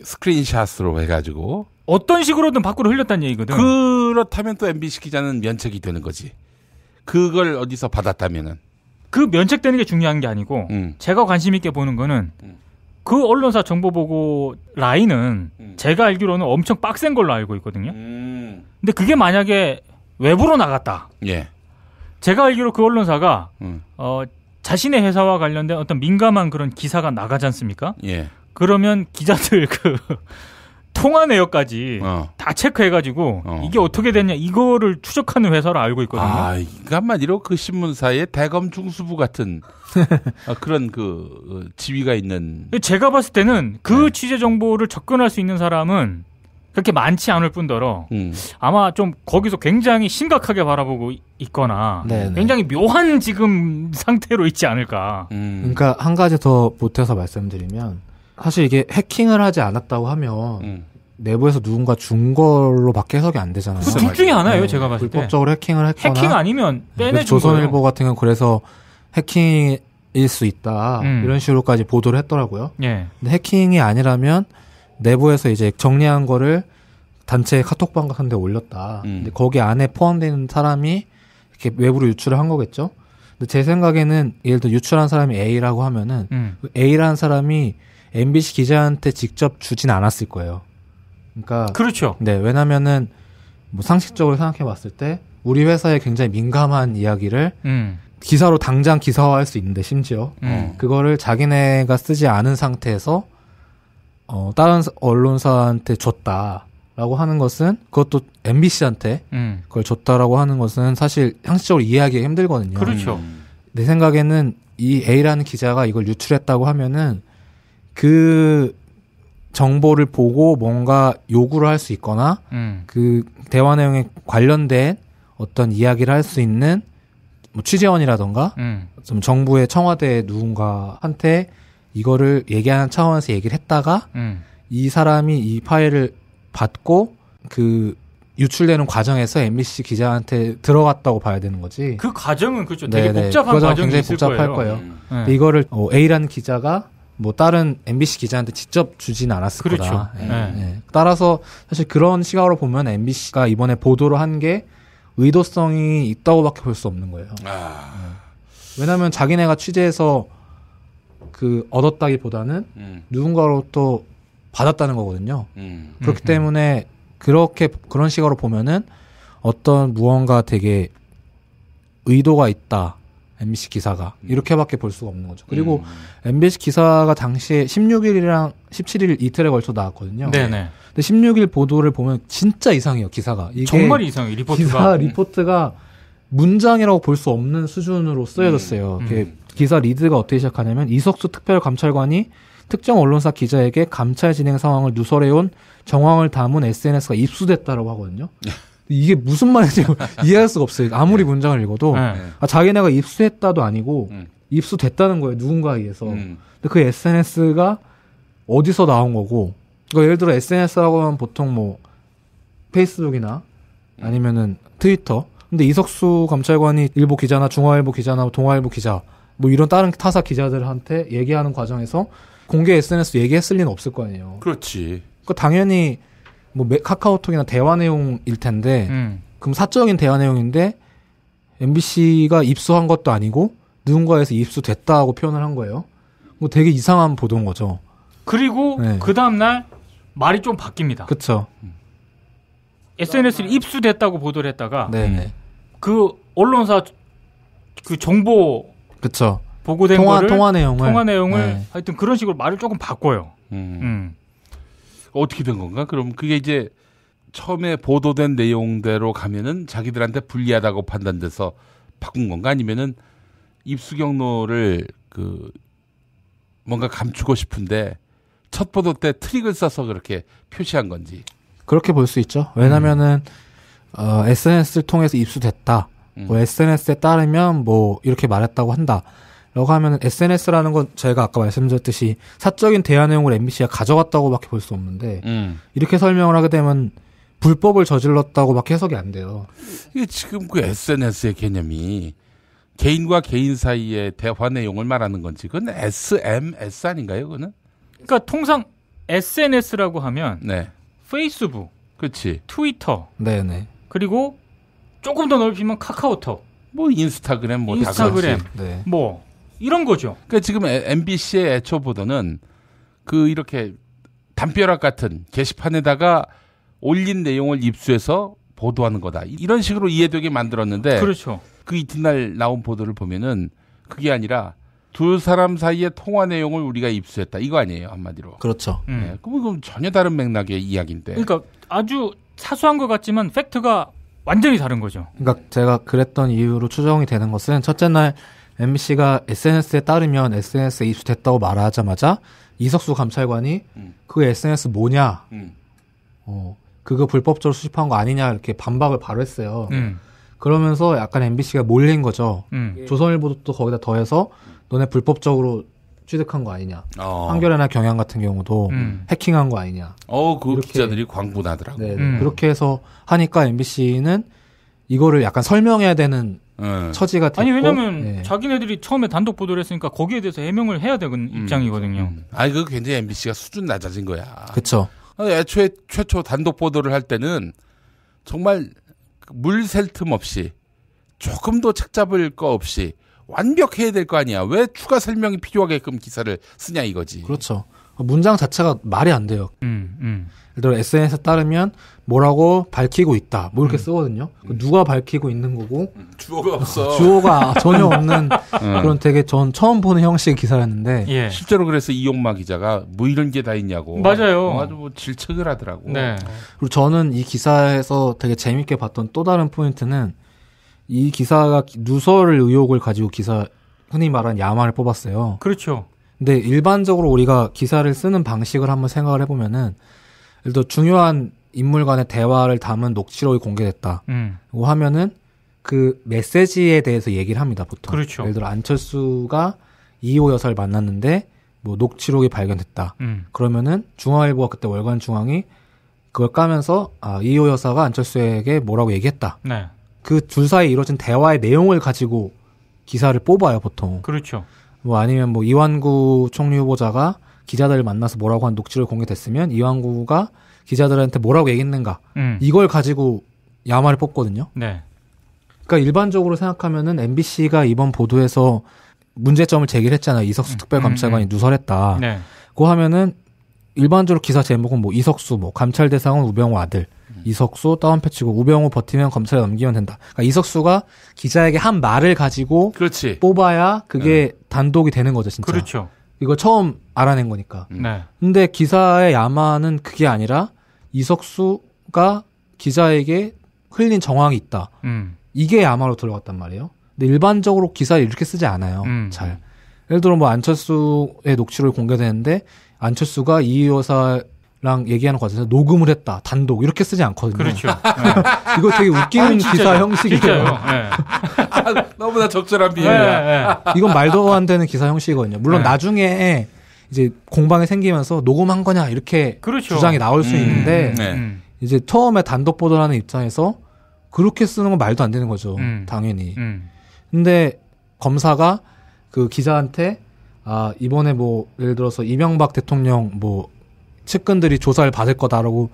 스크린샷으로 해가지고 어떤 식으로든 밖으로 흘렸다는 얘기거든. 그렇다면 또 MBC 기자는 면책이 되는 거지. 그걸 어디서 받았다면은. 그 면책되는 게 중요한 게 아니고 제가 관심 있게 보는 거는 그 언론사 정보 보고 라인은 제가 알기로는 엄청 빡센 걸로 알고 있거든요. 근데 그게 만약에 외부로 나갔다. 예. 제가 알기로 그 언론사가 자신의 회사와 관련된 어떤 민감한 그런 기사가 나가지 않습니까? 예. 그러면 기자들 그 통화 내역까지 다 체크해가지고 이게 어떻게 됐냐 이거를 추적하는 회사로 알고 있거든요. 그러니까 한마디로 그 신문사에 대검 중수부 같은 그런 그 지위가 있는. 제가 봤을 때는 그 취재 정보를 접근할 수 있는 사람은 그렇게 많지 않을 뿐더러 아마 좀 거기서 굉장히 심각하게 바라보고 있거나 굉장히 묘한 지금 상태로 있지 않을까. 그러니까 한 가지 더 보태서 말씀드리면 사실 이게 해킹을 하지 않았다고 하면 내부에서 누군가 준 걸로밖에 해석이 안 되잖아요. 둘 중에 하나예요, 제가 봤을 때. 불법적으로 해킹을 했거나. 해킹 아니면 빼내준 조선일보 거예요. 같은 경우는 그래서 해킹일 수 있다 이런 식으로까지 보도를 했더라고요. 예. 근데 해킹이 아니라면 내부에서 이제 정리한 거를 단체 카톡방 같은 데 올렸다. 근데 거기 안에 포함되는 사람이 이렇게 외부로 유출을 한 거겠죠. 근데 제 생각에는 예를 들어 유출한 사람이 A라고 하면은 그 A라는 사람이 MBC 기자한테 직접 주진 않았을 거예요. 그러니까 그렇죠. 네, 왜냐면은 뭐 상식적으로 생각해 봤을 때 우리 회사에 굉장히 민감한 이야기를 기사로 당장 기사화할 수 있는데 심지어 그거를 자기네가 쓰지 않은 상태에서 다른 언론사한테 줬다라고 하는 것은 그것도 MBC한테 그걸 줬다라고 하는 것은 사실 상식적으로 이해하기가 힘들거든요. 그렇죠. 내 생각에는 이 A라는 기자가 이걸 유출했다고 하면은 그 정보를 보고 뭔가 요구를 할 수 있거나 그 대화 내용에 관련된 어떤 이야기를 할 수 있는 뭐 취재원이라던가 좀 정부의 청와대 누군가한테 이거를 얘기하는 차원에서 얘기를 했다가 이 사람이 이 파일을 받고 그 유출되는 과정에서 MBC 기자한테 들어갔다고 봐야 되는 거지. 그 과정은 그렇죠. 되게 복잡한 과정이 굉장히 있을 복잡할 거예요. 근데 이거를 A라는 기자가 뭐 다른 MBC 기자한테 직접 주지는 않았을 그렇죠. 거다. 예. 따라서 사실 그런 시각으로 보면 MBC가 이번에 보도를 한 게 의도성이 있다고밖에 볼 수 없는 거예요. 왜냐하면 자기네가 취재해서 그 얻었다기보다는 누군가로부터 받았다는 거거든요. 그렇기 때문에 그런 식으로 보면은 어떤 무언가 되게 의도가 있다. MBC 기사가 이렇게밖에 볼 수가 없는 거죠. 그리고 MBC 기사가 당시에 16일이랑 17일 이틀에 걸쳐 나왔거든요. 네네. 근데 16일 보도를 보면 진짜 이상해요. 기사가 이게 정말 이상해요. 리포트가 기사 리포트가 문장이라고 볼 수 없는 수준으로 쓰여졌어요. 기사 리드가 어떻게 시작하냐면 이석수 특별감찰관이 특정 언론사 기자에게 감찰 진행 상황을 누설해온 정황을 담은 SNS가 입수됐다라고 하거든요. 이게 무슨 말인지 이해할 수가 없어요. 아무리 문장을 읽어도 자기네가 입수했다도 아니고 입수됐다는 거예요. 누군가에 의해서. 근데 그 SNS가 어디서 나온 거고 그러니까 예를 들어 SNS라고 하면 보통 뭐 페이스북이나 아니면은 트위터. 근데 이석수 감찰관이 일보 기자나 중화일보 기자나 동아일보 기자 뭐 이런 다른 타사 기자들한테 얘기하는 과정에서 공개 SNS 얘기했을 리는 없을 거 아니에요. 그렇지. 그러니까 당연히 뭐 카카오톡이나 대화 내용일 텐데 그럼 사적인 대화 내용인데 MBC가 입수한 것도 아니고 누군가에서 입수됐다고 표현을 한 거예요. 뭐 되게 이상한 보도인 거죠. 그리고 네. 그 다음날 말이 좀 바뀝니다. 그렇죠. SNS를 입수됐다고 보도를 했다가 네네. 그 언론사 그 정보 그쵸. 보고된 통화 내용을 네. 하여튼 그런 식으로 말을 조금 바꿔요. 어떻게 된 건가? 그럼 그게 이제 처음에 보도된 내용대로 가면은 자기들한테 불리하다고 판단돼서 바꾼 건가? 아니면은 입수 경로를 그 뭔가 감추고 싶은데 첫 보도 때 트릭을 써서 그렇게 표시한 건지. 그렇게 볼 수 있죠. 왜냐면은 SNS를 통해서 입수됐다. 뭐 SNS에 따르면 뭐 이렇게 말했다고 한다. 라고 하면은 SNS라는 건 제가 아까 말씀드렸듯이 사적인 대화 내용을 MBC가 가져갔다고밖에 볼 수 없는데 이렇게 설명을 하게 되면 불법을 저질렀다고밖에 해석이 안 돼요. 이게 지금 그 SNS의 개념이 개인과 개인 사이의 대화 내용을 말하는 건지 그건 SMS 아닌가요? 그거는? 그러니까 통상 SNS라고 하면 네. 페이스북, 그렇지. 트위터, 네네. 그리고 조금 더 넓히면 카카오톡, 뭐 인스타그램, 네. 뭐 이런 거죠. 그러니까 지금 MBC의 애초 보도는 그 이렇게 담벼락 같은 게시판에다가 올린 내용을 입수해서 보도하는 거다. 이런 식으로 이해되게 만들었는데, 그렇죠. 그 이튿날 나온 보도를 보면은 그게 아니라 두 사람 사이의 통화 내용을 우리가 입수했다. 이거 아니에요, 한마디로. 그렇죠. 네, 그럼 전혀 다른 맥락의 이야기인데. 그러니까 아주 사소한 것 같지만 팩트가 완전히 다른 거죠. 그러니까 제가 그랬던 이유로 추정이 되는 것은 첫째 날 MBC가 SNS에 따르면 SNS에 입수됐다고 말하자마자 이석수 감찰관이 그 SNS 뭐냐, 그거 불법적으로 수집한 거 아니냐 이렇게 반박을 바로 했어요. 그러면서 약간 MBC가 몰린 거죠. 조선일보도 또 거기다 더해서 너네 불법적으로 취득한 거 아니냐. 한겨레나 경향 같은 경우도 해킹한 거 아니냐. 그 기자들이 광분하더라고. 네, 그렇게 해서 하니까 MBC는 이거를 약간 설명해야 되는 처지가 됐고. 아니 왜냐면 자기네들이 처음에 단독 보도를 했으니까 거기에 대해서 해명을 해야 되는 입장이거든요. 아니 그거 굉장히 MBC가 수준 낮아진 거야. 그렇죠. 애초에 최초 단독 보도를 할 때는 정말 물 셀 틈 없이 조금도 책잡을 거 없이 완벽해야 될 거 아니야. 왜 추가 설명이 필요하게끔 기사를 쓰냐 이거지. 그렇죠. 문장 자체가 말이 안 돼요. 예를 들어 SNS에 따르면 뭐라고 밝히고 있다. 뭐 이렇게 쓰거든요. 누가 밝히고 있는 거고. 주어가 없어. 주어가 전혀 없는 그런 되게 전 처음 보는 형식의 기사였는데. 예. 실제로 그래서 이용마 기자가 뭐 이런 게 다 있냐고. 맞아요. 아주 뭐 질책을 하더라고. 네. 그리고 저는 이 기사에서 되게 재밌게 봤던 또 다른 포인트는 이 기사가 누설 의혹을 가지고 흔히 말하는 야마를 뽑았어요. 그렇죠. 근데 일반적으로 우리가 기사를 쓰는 방식을 한번 생각을 해보면은 예를 들어 중요한 인물 간의 대화를 담은 녹취록이 공개됐다. 고 하면은 그 메시지에 대해서 얘기를 합니다, 보통. 그렇죠. 예를 들어 안철수가 이호 여사를 만났는데 뭐 녹취록이 발견됐다. 그러면은 중앙일보가 그때 월간 중앙이 그걸 까면서 이호 여사가 안철수에게 뭐라고 얘기했다. 네. 그 둘 사이에 이루어진 대화의 내용을 가지고 기사를 뽑아요, 보통. 그렇죠. 뭐 아니면 뭐 이완구 총리 후보자가 기자들을 만나서 뭐라고 한 녹취록이 공개됐으면 이완구가 기자들한테 뭐라고 얘기했는가 이걸 가지고 야마를 뽑거든요. 네. 그러니까 일반적으로 생각하면은 MBC가 이번 보도에서 문제점을 제기했잖아요. 이석수 특별감찰관이 누설했다. 네. 그거 하면은 일반적으로 기사 제목은 뭐 이석수 뭐 감찰 대상은 우병우 아들. 이석수 다운패치고 우병우 버티면 검찰에 넘기면 된다. 그러니까 이석수가 기자에게 한 말을 가지고 그렇지. 뽑아야 그게 단독이 되는 거죠, 진짜. 그렇죠. 이거 처음 알아낸 거니까. 네. 근데 기사의 야마는 그게 아니라 이석수가 기자에게 흘린 정황이 있다. 이게 야마로 들어갔단 말이에요. 근데 일반적으로 기사를 이렇게 쓰지 않아요. 잘. 예를 들어 뭐 안철수의 녹취록이 공개되는데 안철수가 이 여사랑 얘기하는 과정에서 녹음을 했다. 단독 이렇게 쓰지 않거든요. 그렇죠. 이거 되게 웃기는 기사 형식이에요. 네. 너무나 적절한 비유야. 이건 말도 안 되는 기사 형식이거든요. 물론 나중에 이제 공방이 생기면서 녹음한 거냐 이렇게 그렇죠. 주장이 나올 수 있는데 이제 처음에 단독 보도를 하는 입장에서 그렇게 쓰는 건 말도 안 되는 거죠. 당연히. 근데 검사가 그 기자한테 이번에 뭐 예를 들어서 이명박 대통령 뭐 측근들이 조사를 받을 거다라고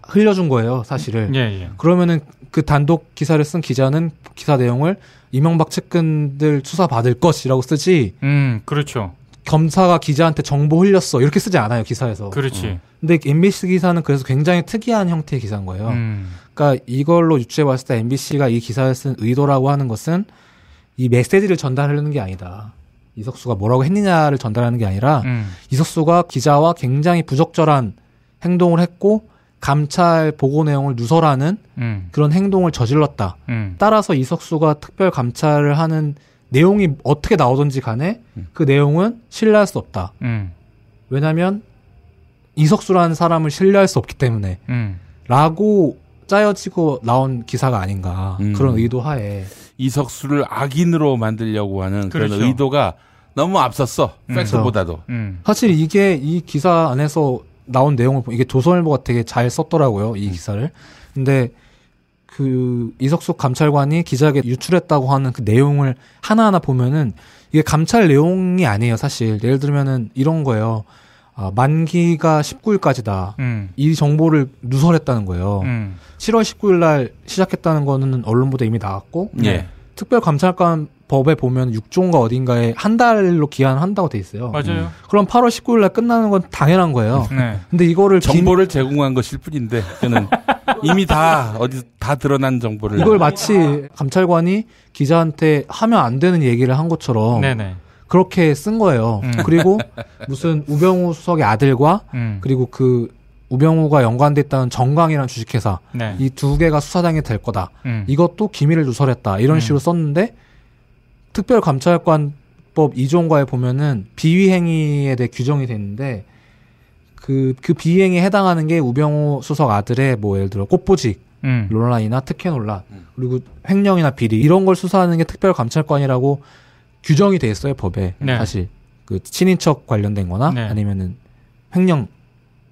흘려준 거예요, 사실을. 예. 그러면은 그 단독 기사를 쓴 기자는 기사 내용을 이명박 측근들 수사 받을 것이라고 쓰지. 그렇죠. 검사가 기자한테 정보 흘렸어 이렇게 쓰지 않아요, 기사에서. 그렇지. 근데 MBC 기사는 그래서 굉장히 특이한 형태의 기사인 거예요. 그러니까 이걸로 유추해봤을 때 MBC가 이 기사를 쓴 의도라고 하는 것은 이 메시지를 전달하려는 게 아니다. 이석수가 뭐라고 했느냐를 전달하는 게 아니라 이석수가 기자와 굉장히 부적절한 행동을 했고 감찰 보고 내용을 누설하는 그런 행동을 저질렀다. 따라서 이석수가 특별 감찰을 하는 내용이 어떻게 나오든지 간에 그 내용은 신뢰할 수 없다. 왜냐하면 이석수라는 사람을 신뢰할 수 없기 때문에 라고 짜여지고 나온 기사가 아닌가. 그런 의도 하에. 이석수를 악인으로 만들려고 하는 그런 그렇죠. 의도가 너무 앞섰어. 팩트보다도. 사실 이게 이 기사 안에서 나온 내용을 이게 조선일보가 되게 잘 썼더라고요. 이 기사를. 근데 그 이석수 감찰관이 기자에게 유출했다고 하는 그 내용을 하나하나 보면은 이게 감찰 내용이 아니에요. 사실. 예를 들면은 이런 거예요. 만기가 19일까지다. 이 정보를 누설했다는 거예요. 7월 19일 날 시작했다는 거는 언론 보도에 이미 나왔고 예. 특별감찰관 법에 보면 6조인가 어딘가에 한 달로 기한한다고 돼 있어요. 맞아요. 그럼 8월 19일 날 끝나는 건 당연한 거예요. 네. 근데 이거를 정보를 제공한 것일 뿐인데 저는 이미 다 드러난 정보를 이걸 마치 감찰관이 기자한테 하면 안 되는 얘기를 한 것처럼 네네. 그렇게 쓴 거예요. 그리고 무슨 우병우 수석의 아들과 그리고 그 우병우가 연관돼 있다는 정강이라는 주식회사 네. 이 두 개가 수사당이 될 거다. 이것도 기밀을 누설했다. 이런 식으로 썼는데 특별감찰관법 2조인가에 보면은 비위행위에 대해 규정이 되는데 그 비위행위에 해당하는 게 우병우 수석 아들의 뭐 예를 들어 꽃보직 논란이나 특혜 논란 그리고 횡령이나 비리 이런 걸 수사하는 게 특별감찰관이라고 규정이 돼 있어요, 법에. 네. 사실 그 친인척 관련된 거나 네. 아니면은 횡령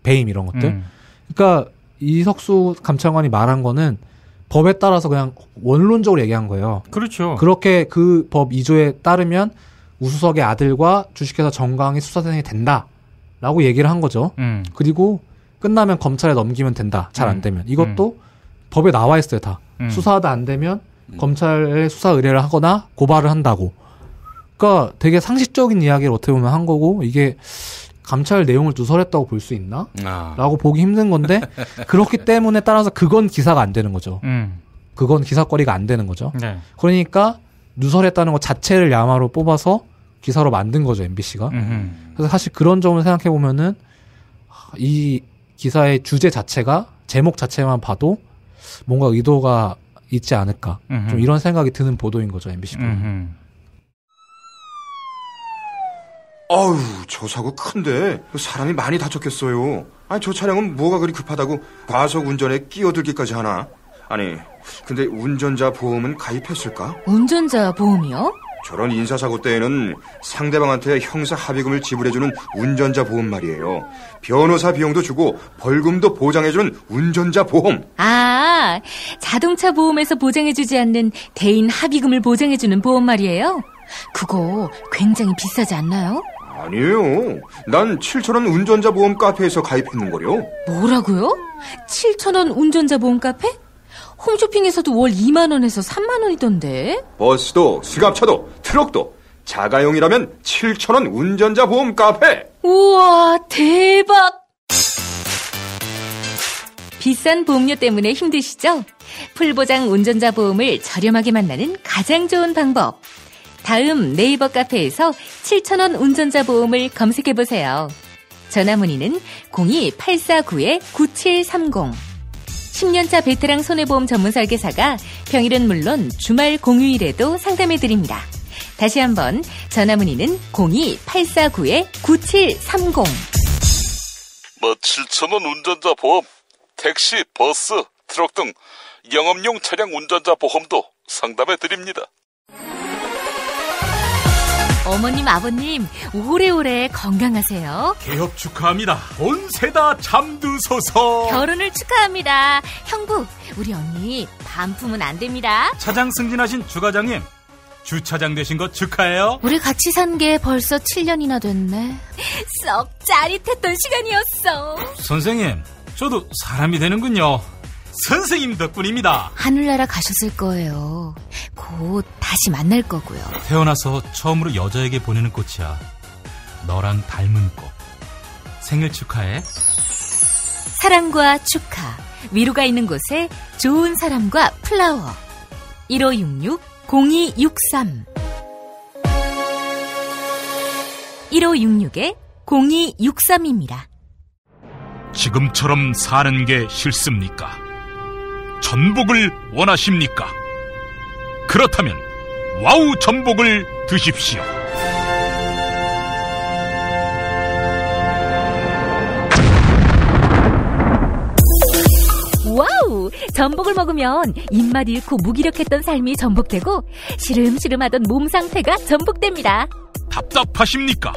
배임 이런 것들. 그러니까 이석수 감찰관이 말한 거는 법에 따라서 그냥 원론적으로 얘기한 거예요. 그렇죠. 그렇게 그 법 2조에 따르면 우수석의 아들과 주식회사 정강이 수사대상이 된다라고 얘기를 한 거죠. 그리고 끝나면 검찰에 넘기면 된다. 잘 안 되면. 이것도 법에 나와 있어요, 다. 수사하다 안 되면 검찰에 수사 의뢰를 하거나 고발을 한다고. 그러니까 되게 상식적인 이야기를 어떻게 보면 한 거고 이게 감찰 내용을 누설했다고 볼 수 있나? 라고 보기 힘든 건데 그렇기 때문에 따라서 그건 기사가 안 되는 거죠. 그건 기사거리가 안 되는 거죠. 네. 그러니까 누설했다는 것 자체를 야마로 뽑아서 기사로 만든 거죠, MBC가. 그래서 사실 그런 점을 생각해 보면은 이 기사의 주제 자체가 제목 자체만 봐도 뭔가 의도가 있지 않을까. 좀 이런 생각이 드는 보도인 거죠, MBC 보도는. 아유, 저 사고 큰데 사람이 많이 다쳤겠어요. 아니, 저 차량은 뭐가 그리 급하다고 과속 운전에 끼어들기까지 하나? 아니, 근데 운전자 보험은 가입했을까? 운전자 보험이요? 저런 인사사고 때에는 상대방한테 형사 합의금을 지불해주는 운전자 보험 말이에요. 변호사 비용도 주고 벌금도 보장해주는 운전자 보험. 아, 자동차 보험에서 보장해주지 않는 대인 합의금을 보장해주는 보험 말이에요? 그거 굉장히 비싸지 않나요? 아니에요. 난 7,000원 운전자 보험 카페에서 가입했는걸요. 뭐라고요? 7,000원 운전자 보험 카페? 홈쇼핑에서도 월 2만 원에서 3만 원이던데. 버스도 승합차도 트럭도 자가용이라면 7,000원 운전자 보험 카페. 우와, 대박. 비싼 보험료 때문에 힘드시죠? 풀보장 운전자 보험을 저렴하게 만나는 가장 좋은 방법. 다음 네이버 카페에서 7,000원 운전자 보험을 검색해보세요. 전화문의는 02-849-9730. 10년차 베테랑 손해보험 전문 설계사가 평일은 물론 주말 공휴일에도 상담해드립니다. 다시 한번 전화문의는 02-849-9730. 뭐 7,000원 운전자 보험, 택시, 버스, 트럭 등 영업용 차량 운전자 보험도 상담해드립니다. 어머님, 아버님 오래오래 건강하세요. 개업 축하합니다. 온세다 잠드소서. 결혼을 축하합니다. 형부, 우리 언니 반품은 안 됩니다. 차장 승진하신 주과장님, 주차장 되신 거 축하해요. 우리 같이 산 게 벌써 7년이나 됐네. 썩 짜릿했던 시간이었어. 선생님, 저도 사람이 되는군요. 선생님 덕분입니다. 하늘나라 가셨을 거예요. 곧 다시 만날 거고요. 태어나서 처음으로 여자에게 보내는 꽃이야. 너랑 닮은 꽃. 생일 축하해. 사랑과 축하, 위로가 있는 곳에 좋은 사람과 플라워. 1566-0263 1566-0263입니다. 지금처럼 사는 게 싫습니까? 전복을 원하십니까? 그렇다면 와우 전복을 드십시오. 와우! 전복을 먹으면 입맛 잃고 무기력했던 삶이 전복되고 시름시름하던 몸 상태가 전복됩니다. 답답하십니까?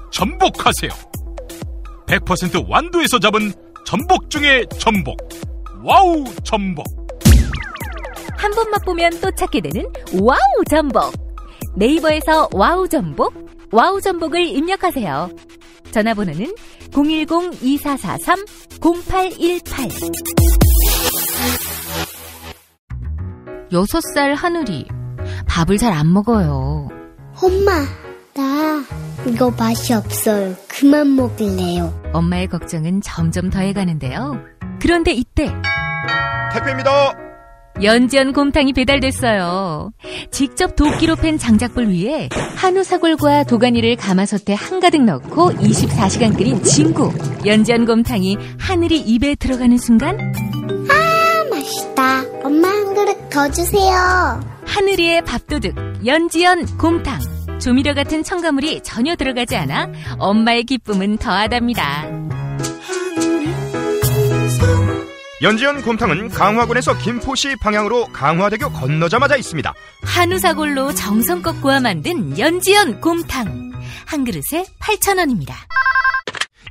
전복하세요. 100% 완도에서 잡은 전복 중에 전복. 와우 전복. 한 번 맛보면 또 찾게 되는 와우 전복. 네이버에서 와우 전복, 와우 전복을 입력하세요. 전화번호는 010-2443-0818. 6살 하늘이 밥을 잘 안 먹어요. 엄마, 나 이거 맛이 없어요. 그만 먹을래요. 엄마의 걱정은 점점 더해가는데요. 그런데 이때 택배입니다. 연지연 곰탕이 배달됐어요. 직접 도끼로 팬 장작불 위에 한우 사골과 도가니를 가마솥에 한가득 넣고 24시간 끓인 진구. 연지연 곰탕이 하늘이 입에 들어가는 순간, 아, 맛있다. 엄마 한 그릇 더 주세요. 하늘이의 밥도둑 연지연 곰탕. 조미료 같은 첨가물이 전혀 들어가지 않아 엄마의 기쁨은 더하답니다. 연지연 곰탕은 강화군에서 김포시 방향으로 강화대교 건너자마자 있습니다. 한우 사골로 정성껏 구워 만든 연지연 곰탕. 한 그릇에 8,000원입니다.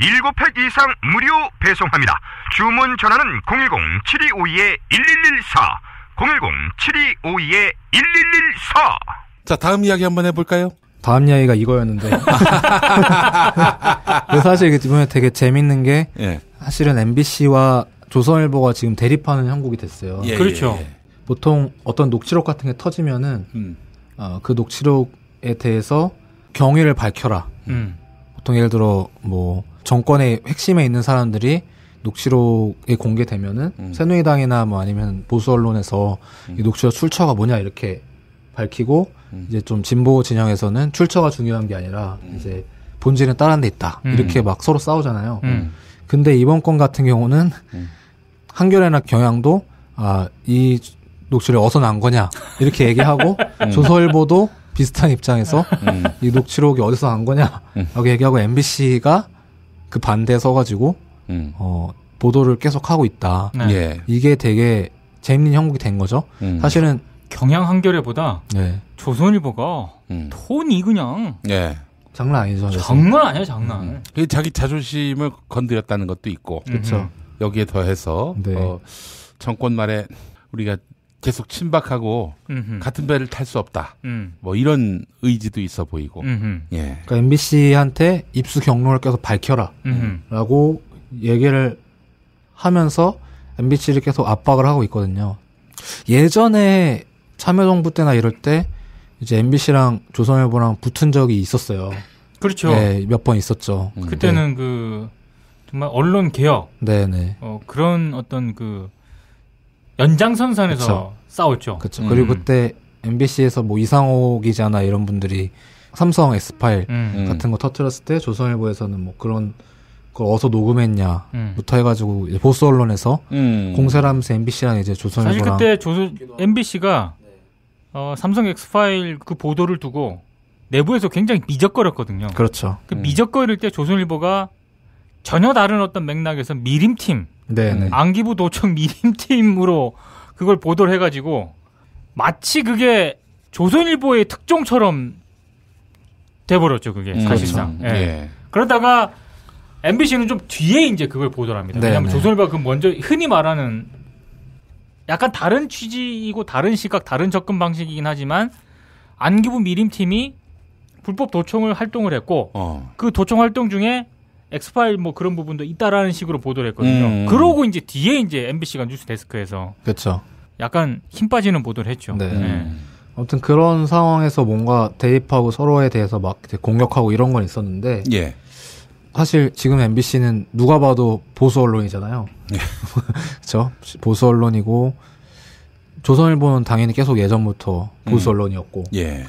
7팩 이상 무료 배송합니다. 주문 전화는 010-7252-1114 010-7252-1114. 자, 다음 이야기 한번 해볼까요? 다음 이야기가 이거였는데. 사실 이번에 되게 재밌는 게, 예. 사실은 MBC와 조선일보가 지금 대립하는 형국이 됐어요. 예, 그렇죠. 예. 보통 어떤 녹취록 같은 게 터지면은 그 녹취록에 대해서 경위를 밝혀라. 보통 예를 들어 뭐 정권의 핵심에 있는 사람들이 녹취록에 공개되면은 새누리당이나 뭐 아니면 보수 언론에서 이 녹취록 출처가 뭐냐 이렇게 밝히고 이제 좀 진보 진영에서는 출처가 중요한 게 아니라 이제 본질은 다른 데 있다. 이렇게 막 서로 싸우잖아요. 근데 이번 건 같은 경우는 한겨레나 경향도 이 녹취록이 어디서 난 거냐 이렇게 얘기하고 조선일보도 비슷한 입장에서 이 녹취록이 어디서 난 거냐 라고 얘기하고 MBC가 그 반대에 서가지고 보도를 계속 하고 있다. 네. 이게 되게 재밌는 형국이 된 거죠. 사실은 경향 한겨레보다 네. 조선일보가 톤이 그냥 네. 장난 아니죠. 장난 아니야, 장난. 자기 자존심을 건드렸다는 것도 있고. 그렇죠. 여기에 더해서 네. 정권 말에 우리가 계속 친박하고 같은 배를 탈 수 없다. 뭐 이런 의지도 있어 보이고. 예. 그러니까 MBC한테 입수 경로를 계속 밝혀라. 라고 얘기를 하면서 MBC를 계속 압박을 하고 있거든요. 예전에 참여정부 때나 이럴 때 이제 MBC랑 조선일보랑 붙은 적이 있었어요. 그렇죠. 네, 몇 번 있었죠. 그때는 그 정말 언론 개혁, 네네. 그런 어떤 그 연장선상에서 그쵸. 싸웠죠. 그렇죠. 그리고 그때 MBC에서 뭐 이상호 기자나 이런 분들이 삼성 S파일 같은 거 터뜨렸을 때 조선일보에서는 뭐 그런 걸 어디서 녹음했냐부터 해가지고 이제 보수 언론에서 공세를 하면서 MBC랑 이제 조선일보랑 사실 그때 MBC가 삼성 X파일 그 보도를 두고 내부에서 굉장히 미적거렸거든요. 그렇죠. 그 미적거릴 때 조선일보가 전혀 다른 어떤 맥락에서 미림팀, 네네. 안기부 도청 미림팀으로 그걸 보도를 해가지고 마치 그게 조선일보의 특종처럼 돼버렸죠 그게 사실상. 그렇죠. 예. 예. 그러다가 MBC는 좀 뒤에 이제 그걸 보도를 합니다. 네, 왜냐하면 네. 조선일보가 그 먼저 흔히 말하는 약간 다른 취지이고 다른 시각, 다른 접근 방식이긴 하지만 안기부 미림팀이 불법 도청 활동을 했고 그 도청 활동 중에 엑스파일 뭐 그런 부분도 있다라는 식으로 보도를 했거든요. 그러고 이제 뒤에 이제 MBC가 뉴스 데스크에서 그렇죠. 약간 힘 빠지는 보도를 했죠. 네. 네. 아무튼 그런 상황에서 뭔가 대입하고 서로에 대해서 막 공격하고 이런 건 있었는데 예. 사실 지금 MBC는 누가 봐도 보수 언론이잖아요. 그렇죠? 보수 언론이고 조선일보는 당연히 계속 예전부터 보수 언론이었고. 예.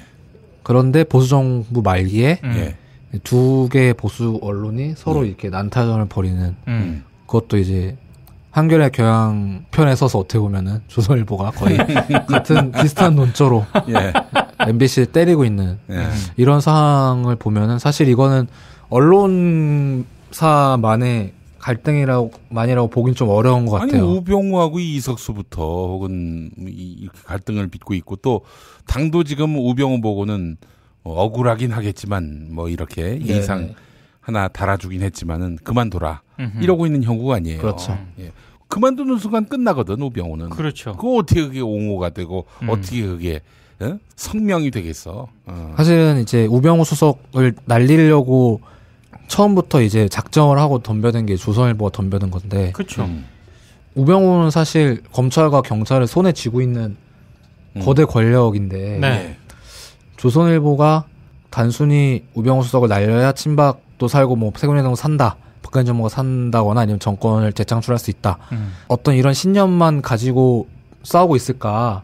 그런데 보수 정부 말기에 예. 두 개의 보수 언론이 서로 이렇게 난타전을 벌이는 그것도 이제 한겨레 경향 편에 서서 어떻게 보면은 조선일보가 거의 같은 비슷한 논조로 예. MBC를 때리고 있는 이런 상황을 보면은 사실 이거는 언론사만의 갈등이라고 보긴 좀 어려운 것 같아요. 아니 우병우하고 이석수부터 혹은 이렇게 갈등을 빚고 있고 또 당도 지금 우병우 보고는 억울하긴 하겠지만 뭐 이렇게 예의상 하나 달아주긴 했지만은 그만둬라 이러고 있는 형국 아니에요. 그렇죠. 예. 그만두는 순간 끝나거든 우병우는. 그렇죠. 그거 어떻게 그게 옹호가 되고 어떻게 그게 성명이 되겠어. 사실은 이제 우병우 수석을 날리려고 처음부터 이제 작정을 하고 덤벼든 게 조선일보가 덤벼든 건데. 그렇죠. 우병우는 사실 검찰과 경찰을 손에 쥐고 있는 거대 권력인데 네. 조선일보가 단순히 우병우 수석을 날려야 친박도 살고 뭐 세군회장도 산다. 박근혜 정부가 산다거나 아니면 정권을 재창출할 수 있다. 어떤 이런 신념만 가지고 싸우고 있을까?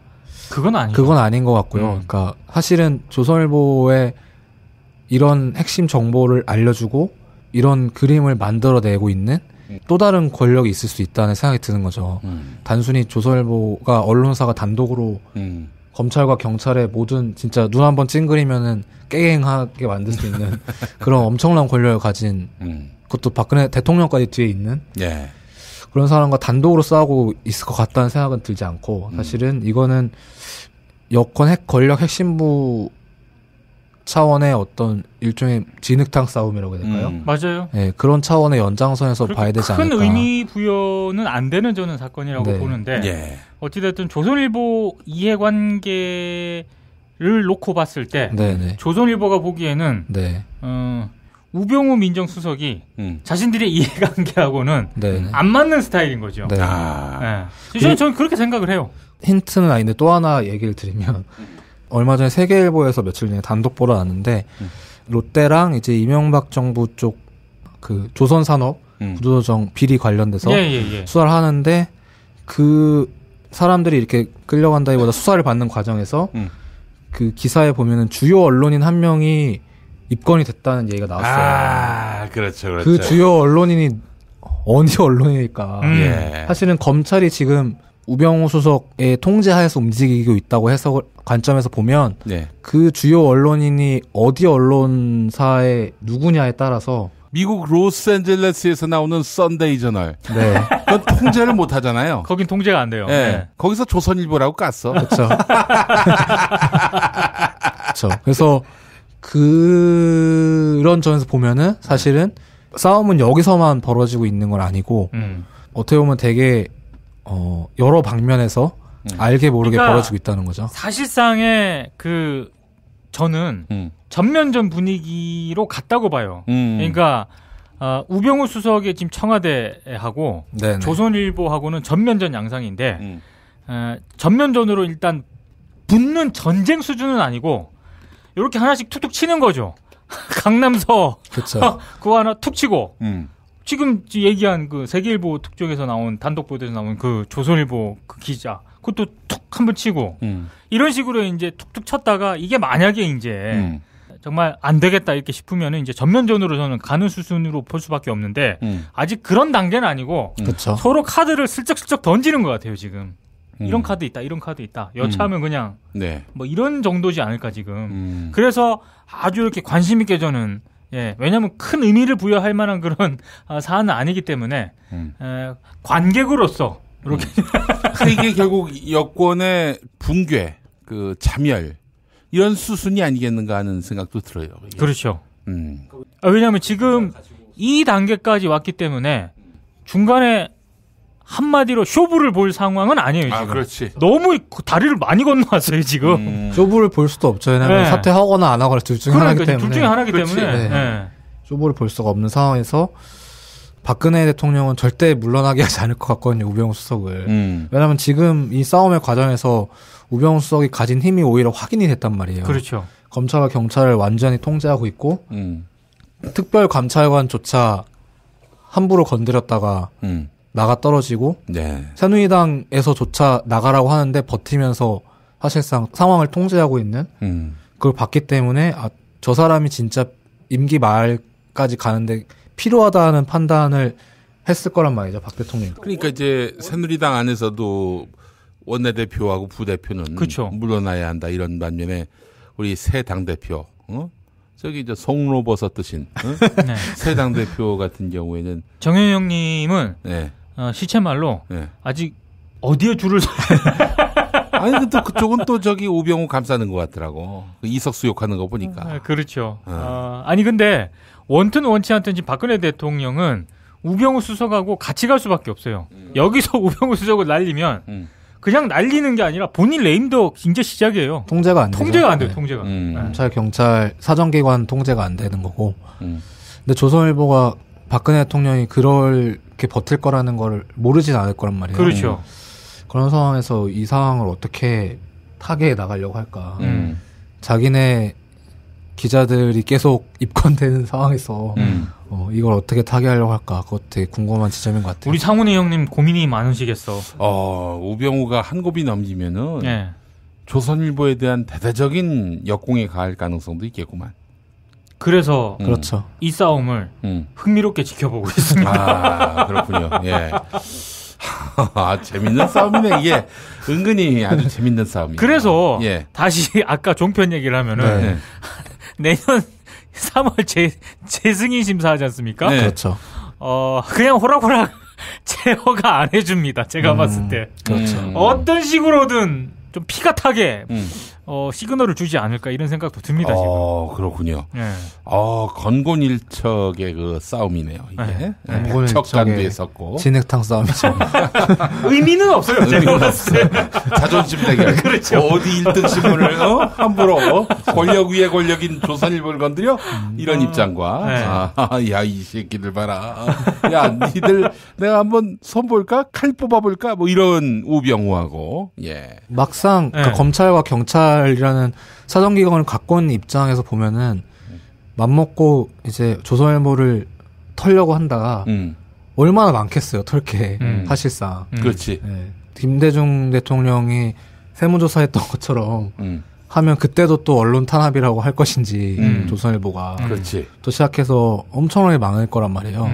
그건 아니죠. 그건 아닌 것 같고요. 그러니까 사실은 조선일보의 이런 핵심 정보를 알려주고 이런 그림을 만들어내고 있는 또 다른 권력이 있을 수 있다는 생각이 드는 거죠. 단순히 조선일보가 언론사가 단독으로 검찰과 경찰의 모든 진짜 눈 한번 찡그리면은 깨갱하게 만들 수 있는 그런 엄청난 권력을 가진 그것도 박근혜 대통령까지 뒤에 있는 그런 사람과 단독으로 싸우고 있을 것 같다는 생각은 들지 않고 사실은 이거는 여권 권력 핵심부 차원의 어떤 일종의 진흙탕 싸움이라고 해야 될까요? 맞아요. 네, 그런 차원의 연장선에서 봐야 되지 큰 않을까. 의미 부여는 안 되는 저는 사건이라고 네. 보는데 예. 어찌됐든 조선일보 이해관계를 놓고 봤을 때 네네. 조선일보가 보기에는 네. 우병우 민정수석이 자신들의 이해관계하고는 네네. 안 맞는 스타일인 거죠. 네. 저는 그렇게 생각을 해요. 힌트는 아닌데 또 하나 얘기를 드리면 얼마 전에 세계일보에서 며칠 전에 단독 보도 났는데 롯데랑 이제 이명박 정부 쪽 그 조선산업 구조조정 비리 관련돼서 수사를 하는데 그 사람들이 이렇게 끌려간다기보다 수사를 받는 과정에서 그 기사에 보면은 주요 언론인 한 명이 입건이 됐다는 얘기가 나왔어요. 아, 그렇죠, 그렇죠. 그 주요 언론인이 어느 언론이니까. 사실은 검찰이 지금 우병우 수석의 통제하에서 움직이고 있다고 해서 관점에서 보면 그 주요 언론인이 어디 언론사의 누구냐에 따라서 미국 로스앤젤레스에서 나오는 썬데이 저널. 네. 그건 통제를 못 하잖아요. 거긴 통제가 안 돼요. 네. 거기서 조선일보라고 깠어. 그렇죠. 그렇죠. 그래서 그런 점에서 보면은 사실은 싸움은 여기서만 벌어지고 있는 건 아니고 어떻게 보면 되게 여러 방면에서 알게 모르게 그러니까 벌어지고 있다는 거죠. 사실상의 저는 전면전 분위기로 갔다고 봐요. 그러니까 우병우 수석의 지금 청와대하고 네네. 조선일보하고는 전면전 양상인데 전면전으로 일단 붙는 전쟁 수준은 아니고 이렇게 하나씩 툭툭 치는 거죠. 강남서 그렇죠. 그거 하나 툭 치고 지금 얘기한 그 세계일보 특종에서 나온 단독 보도에서 나온 그 조선일보 그 기자 그것도 툭 한번 치고 이런 식으로 이제 툭툭 쳤다가 이게 만약에 이제 정말 안 되겠다 이렇게 싶으면은 이제 전면전으로 저는 가는 수순으로 볼 수밖에 없는데 아직 그런 단계는 아니고 그쵸. 서로 카드를 슬쩍슬쩍 던지는 것 같아요 지금. 이런 카드 있다, 이런 카드 있다. 여차하면 그냥 뭐 이런 정도지 않을까 지금. 그래서 아주 이렇게 관심 있게 저는 왜냐하면 큰 의미를 부여할 만한 그런 사안은 아니기 때문에 관객으로서 이렇게 이게 결국 여권의 붕괴, 그 자멸 이런 수순이 아니겠는가 하는 생각도 들어요. 이게. 그렇죠. 왜냐하면 지금 이 단계까지 왔기 때문에 중간에 한마디로 쇼부를 볼 상황은 아니에요. 지금. 그렇지. 너무 다리를 많이 건너왔어요 지금. 쇼부를 볼 수도 없죠. 왜냐하면 사퇴하거나 안 하거나 둘 중에 하나이기 때문에. 둘 중에 하나이기 때문에. 네. 쇼부를 볼 수가 없는 상황에서 박근혜 대통령은 절대 물러나게 하지 않을 것 같거든요. 우병우 수석을. 왜냐하면 지금 이 싸움의 과정에서 우병우 수석이 가진 힘이 오히려 확인이 됐단 말이에요. 그렇죠. 검찰과 경찰을 완전히 통제하고 있고 특별감찰관조차 함부로 건드렸다가 나가 떨어지고 새누리당에서조차 나가라고 하는데 버티면서 사실상 상황을 통제하고 있는 그걸 봤기 때문에 저 사람이 진짜 임기 말까지 가는데 필요하다는 판단을 했을 거란 말이죠. 박 대통령. 그러니까 이제 새누리당 안에서도 원내대표하고 부대표는 그렇죠. 물러나야 한다 이런 반면에 우리 새 당대표 저기 저 송로버섯 드신 네. 새 당대표 같은 경우에는 정현영님은 시체말로 아직 어디에 줄을 아니 근데 그쪽은 또 저기 우병우 감싸는 것 같더라고. 이석수 욕하는 거 보니까. 그렇죠. 아니 근데 원튼 원치 않든 지금 박근혜 대통령은 우병우 수석하고 같이 갈 수밖에 없어요. 여기서 우병우 수석을 날리면 그냥 날리는 게 아니라 본인 레임도 이제 시작이에요. 통제가 안 돼요. 통제가 안 돼요. 통제가. 검찰, 경찰, 사정기관 통제가 안 되는 거고. 근데 조선일보가 박근혜 대통령이 그렇게 버틸 거라는 걸 모르진 않을 거란 말이에요. 그렇죠. 그런 상황에서 이 상황을 어떻게 타개해 나가려고 할까. 자기네 기자들이 계속 입건되는 상황에서 이걸 어떻게 타개하려고 할까. 그것 되게 궁금한 지점인 것 같아요. 우리 상훈이 형님 고민이 많으시겠어. 우병우가 한 곱이 넘기면은 조선일보에 대한 대대적인 역공에 가할 가능성도 있겠구만. 그래서 그렇죠. 이 싸움을 흥미롭게 지켜보고 있습니다. 그렇군요. 예. 재밌는 싸움이네. 이게 은근히 아주 재밌는 싸움이에요. 그래서 다시 아까 종편 얘기를 하면은 내년 3월 재승인 심사하지 않습니까? 그렇죠. 그냥 호락호락 제어가 안 해줍니다. 제가 봤을 때. 그렇죠. 어떤 식으로든 좀 피가 타게 시그널을 주지 않을까 이런 생각도 듭니다. 지금. 그렇군요. 건곤일척의 그 싸움이네요. 이게 백척간두에 섰고 진흙탕 싸움이죠. 의미는 없어요. 제가 봤을 때. 자존심 대결. 그렇죠. 어디 1등 신문을 함부로 권력 위에 권력인 조선일보를 건드려 이런 입장과 야 이 새끼들 봐라. 야 니들 내가 한번 손볼까 칼 뽑아볼까 뭐 이런 우병우하고 막상 그 검찰과 경찰이라는 사정기관을 갖고 있는 입장에서 보면은 맘먹고 이제 조선일보를 털려고 한다가 얼마나 많겠어요, 털게. 사실상. 그렇지. 김대중 대통령이 세무조사했던 것처럼 하면 그때도 또 언론 탄압이라고 할 것인지 조선일보가. 그렇지. 또 시작해서 엄청나게 많을 거란 말이에요.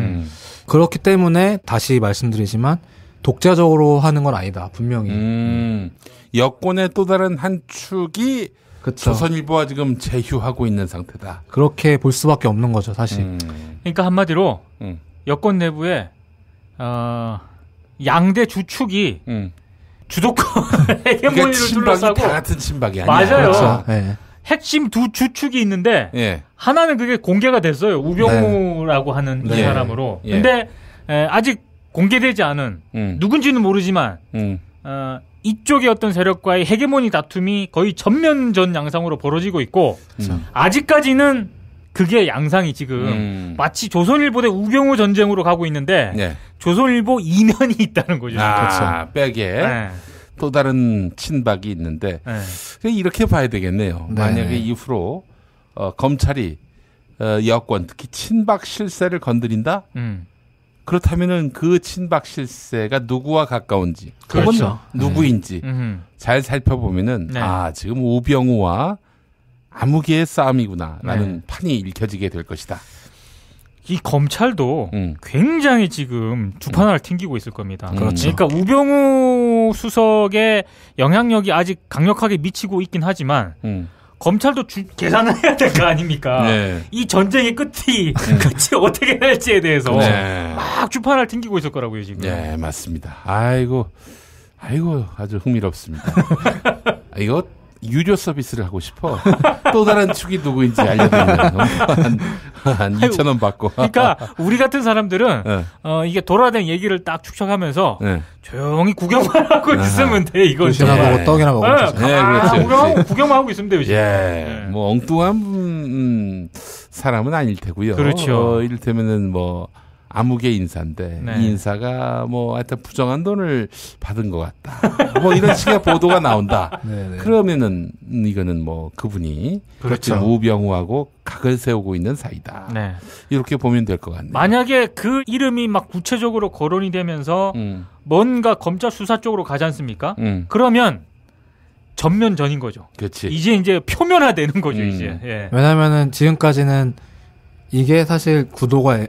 그렇기 때문에 다시 말씀드리지만 독자적으로 하는 건 아니다, 분명히. 여권의 또 다른 한 축이 그쵸. 조선일보와 지금 제휴하고 있는 상태다. 그렇게 볼 수밖에 없는 거죠, 사실. 그러니까 한마디로 여권 내부에 양대 주축이 주도권 헤게모니를 둘러싸고 다 같은 친박이 아니야. 맞아요. 그렇죠. 핵심 두 주축이 있는데 하나는 그게 공개가 됐어요. 우병우라고 하는 이 사람으로. 근데 아직 공개되지 않은 누군지는 모르지만 이쪽의 어떤 세력과의 헤게모니 다툼이 거의 전면전 양상으로 벌어지고 있고 아직까지는 그게 양상이 지금 마치 조선일보 대 우병우 전쟁으로 가고 있는데 조선일보 이면이 있다는 거죠. 그렇죠. 백에 또 다른 친박이 있는데 이렇게 봐야 되겠네요. 만약에 이후로 검찰이 여권 특히 친박 실세를 건드린다? 그렇다면은 그 친박 실세가 누구와 가까운지, 그렇죠. 누구인지 잘 살펴보면은 지금 우병우와 암흑의 싸움이구나라는 판이 읽혀지게 될 것이다. 이 검찰도 굉장히 지금 두 판을 튕기고 있을 겁니다. 그렇죠. 그러니까 우병우 수석의 영향력이 아직 강력하게 미치고 있긴 하지만 검찰도 계산을 해야 될 거 아닙니까? 이 전쟁의 끝이 어떻게 될지에 대해서 막 주판을 튕기고 있을 거라고요, 지금. 네, 맞습니다. 아이고, 아주 흥미롭습니다. 이거 유료 서비스를 하고 싶어. 또 다른 축이 누구인지 알려드리면 한 2,000원 받고. 그러니까 우리 같은 사람들은 이게 돌아다니는 얘기를 딱 축적하면서 조용히 구경만 하고 있으면 돼. 이건 지나 먹고 떡이나 먹고. 그렇죠. 구경만 하고 있으면 돼요. 지금. 뭐 엉뚱한 사람은 아닐 테고요. 그렇죠. 이를테면은 뭐 암흑의 인사인데 이 인사가 뭐 하여튼 부정한 돈을 받은 것 같다. 뭐 이런 식의 보도가 나온다. 그러면은 이거는 뭐 그분이 그렇죠. 우병우하고 각을 세우고 있는 사이다. 이렇게 보면 될 것 같네요. 만약에 그 이름이 막 구체적으로 거론이 되면서 뭔가 검찰 수사 쪽으로 가지 않습니까? 그러면 전면전인 거죠. 그렇지. 이제 표면화되는 거죠. 이제. 왜냐면은 지금까지는 이게 사실 구도가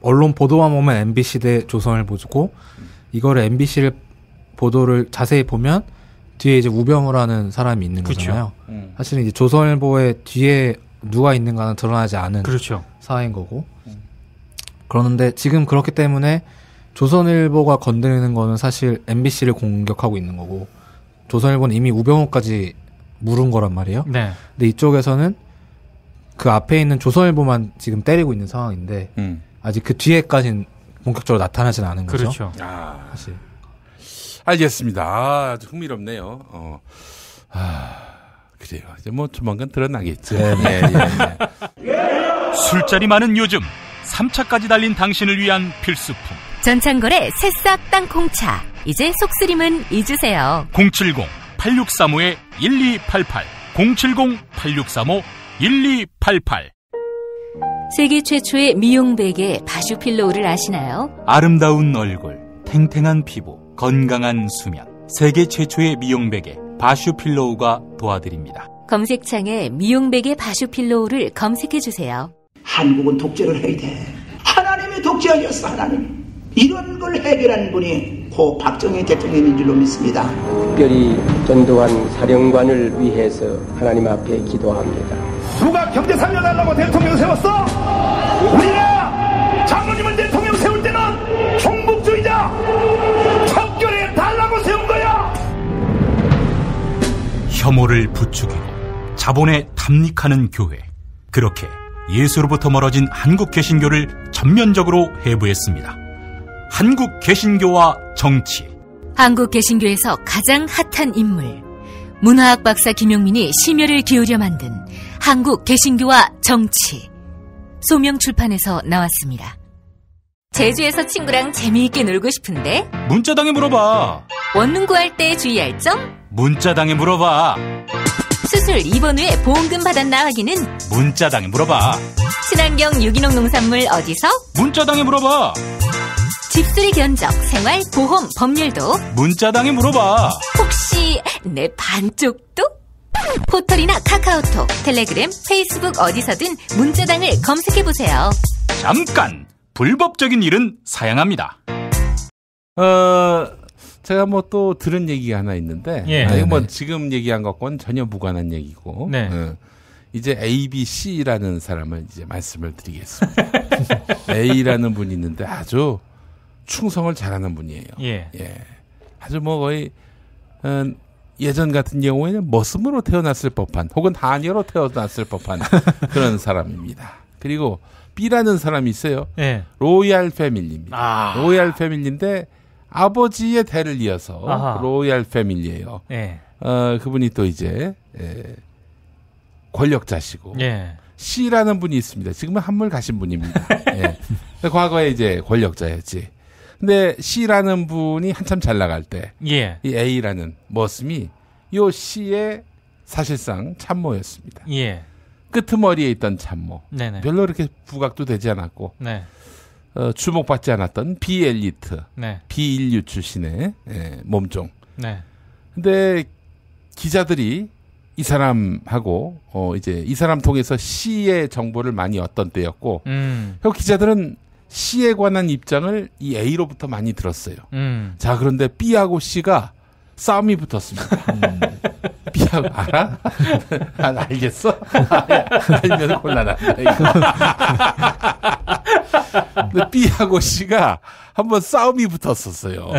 언론 보도만 보면 MBC 대 조선일보고 이거를 MBC를 보도를 자세히 보면 뒤에 이제 우병우라는 사람이 있는 거잖아요. 사실은 이제 조선일보의 뒤에 누가 있는가는 드러나지 않은 사안인 거고. 그러는데 지금 그렇기 때문에 조선일보가 건드리는 거는 사실 MBC를 공격하고 있는 거고 조선일보는 이미 우병우까지 물은 거란 말이에요. 근데 이쪽에서는 그 앞에 있는 조선일보만 지금 때리고 있는 상황인데 아직 그 뒤에까지는 본격적으로 나타나지는 않은 거죠. 그렇죠. 사실. 알겠습니다. 아주 흥미롭네요. 그래요. 이제 뭐 조만간 드러나겠죠. 술자리 많은 요즘 3차까지 달린 당신을 위한 필수품. 전창걸의 새싹 땅콩차. 이제 속쓰림은 잊으세요. 070-8635-1288 070-8635-1288 세계 최초의 미용 베개 바슈필로우를 아시나요? 아름다운 얼굴, 탱탱한 피부, 건강한 수면. 세계 최초의 미용 베개 바슈필로우가 도와드립니다. 검색창에 미용 베개 바슈필로우를 검색해주세요. 한국은 독재를 해야 돼. 하나님이 독재하셨어. 하나님. 이런 걸 해결한 분이 고 박정희 대통령인 줄로 믿습니다. 특별히 전두환 사령관을 위해서 하나님 앞에 기도합니다. 누가 경제 살려달라고 대통령 세웠어? 우리가 장로님을 대통령 세울 때는 종북주의자 척결해 달라고 세운 거야. 혐오를 부추기고 자본에 탐닉하는 교회. 그렇게 예수로부터 멀어진 한국 개신교를 전면적으로 해부했습니다. 한국 개신교와 정치. 한국 개신교에서 가장 핫한 인물. 문화학 박사 김용민이 심혈을 기울여 만든 한국 개신교와 정치. 소명출판에서 나왔습니다. 제주에서 친구랑 재미있게 놀고 싶은데 문자당에 물어봐. 원룸 구할 때 주의할 점? 문자당에 물어봐. 수술 입원 후에 보험금 받았나 확인은? 문자당에 물어봐. 친환경 유기농 농산물 어디서? 문자당에 물어봐. 집수리 견적, 생활, 보험, 법률도 문자당에 물어봐. 혹시 내 반쪽도? 포털이나 카카오톡, 텔레그램, 페이스북 어디서든 문자당을 검색해보세요. 잠깐! 불법적인 일은 사양합니다. 제가 뭐 또 들은 얘기가 하나 있는데 이거 뭐 지금 얘기한 것과는 전혀 무관한 얘기고 이제 ABC라는 사람을 이제 말씀을 드리겠습니다. A라는 분이 있는데 아주 충성을 잘하는 분이에요. 아주 뭐 거의 예전 같은 경우에는 머슴으로 태어났을 법한 혹은 하녀로 태어났을 법한 그런 사람입니다. 그리고 B라는 사람이 있어요. 로얄 패밀리입니다. 로얄 패밀리인데 아버지의 대를 이어서 로얄 패밀리예요. 그분이 또 이제 권력자시고 C라는 분이 있습니다. 지금은 한물 가신 분입니다. 과거에 이제 권력자였지. 근데 C라는 분이 한참 잘 나갈 때 이 A라는 머슴이 요 C의 사실상 참모였습니다. 끄트머리에 있던 참모. 별로 그렇게 부각도 되지 않았고 주목받지 않았던 비엘리트, 비인류 출신의 몸종. 근데 기자들이 이 사람하고 이제 이 사람 통해서 C의 정보를 많이 얻던 때였고 그 기자들은 C에 관한 입장을 이 A로부터 많이 들었어요. 자, 그런데 B하고 C가 싸움이 붙었습니다. B하고 알아? 알겠어? 알면 곤란하다. 근데 B하고 C가 한번 싸움이 붙었었어요.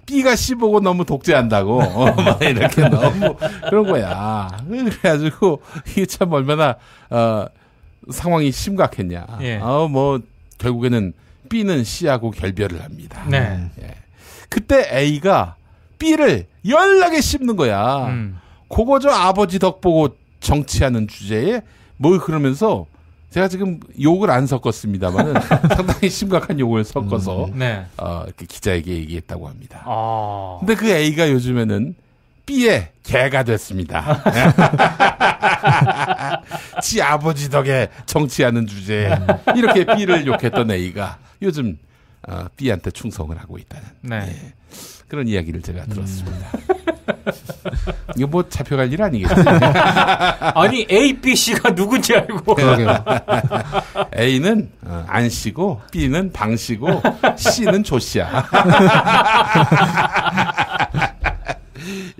B가 C 보고 너무 독재한다고. 막 이렇게 너무 그런 거야. 그래가지고 이게 참 얼마나 상황이 심각했냐. 예. 뭐 결국에는 B는 C하고 결별을 합니다. 네. 예. 그때 A가 B를 연락에 씹는 거야. 그거 저 아버지 덕 보고 정치하는 주제에 뭐 그러면서 제가 지금 욕을 안 섞었습니다만은 상당히 심각한 욕을 섞어서 네. 이렇게 기자에게 얘기했다고 합니다. 근데 그 A가 요즘에는 B의 개가 됐습니다. 지 아버지 덕에 정치하는 주제에 이렇게 B를 욕했던 A가 요즘 B한테 충성을 하고 있다는 네. 예. 그런 이야기를 제가 들었습니다. 이거 뭐 잡혀갈 일 아니겠지? 아니 A, B, C가 누군지 알고. A는 안 씨고 B는 방 씨고 C는 조 씨야.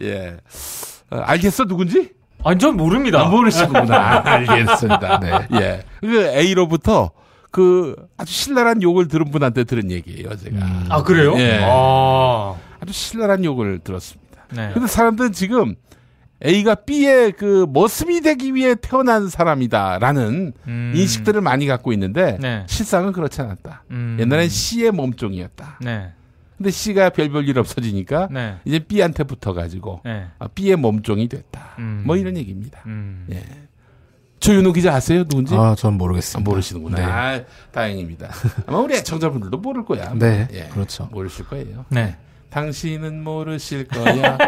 예, 알겠어 누군지? 아니 전 모릅니다. 모르시는구나. 알겠습니다. 네. 예, 그 A로부터 그 아주 신랄한 욕을 들은 분한테 들은 얘기예요, 제가. 아 그래요? 예. 아주 신랄한 욕을 들었습니다. 네. 근데 사람들은 지금 A가 B의 그 머슴이 되기 위해 태어난 사람이다라는 인식들을 많이 갖고 있는데 네. 실상은 그렇지 않았다. 옛날엔 C의 몸종이었다. 네. 근데 C가 별 일 없어지니까 네. 이제 B한테 붙어가지고 네. B의 몸종이 됐다. 뭐 이런 얘기입니다. 예. 조윤우 기자 아세요? 누군지? 전 모르겠습니다. 모르시는구나. 네. 다행입니다. 아마 우리 애청자분들도 모를 거야. 네. 예. 그렇죠. 모르실 거예요. 네. 당신은 모르실 거야.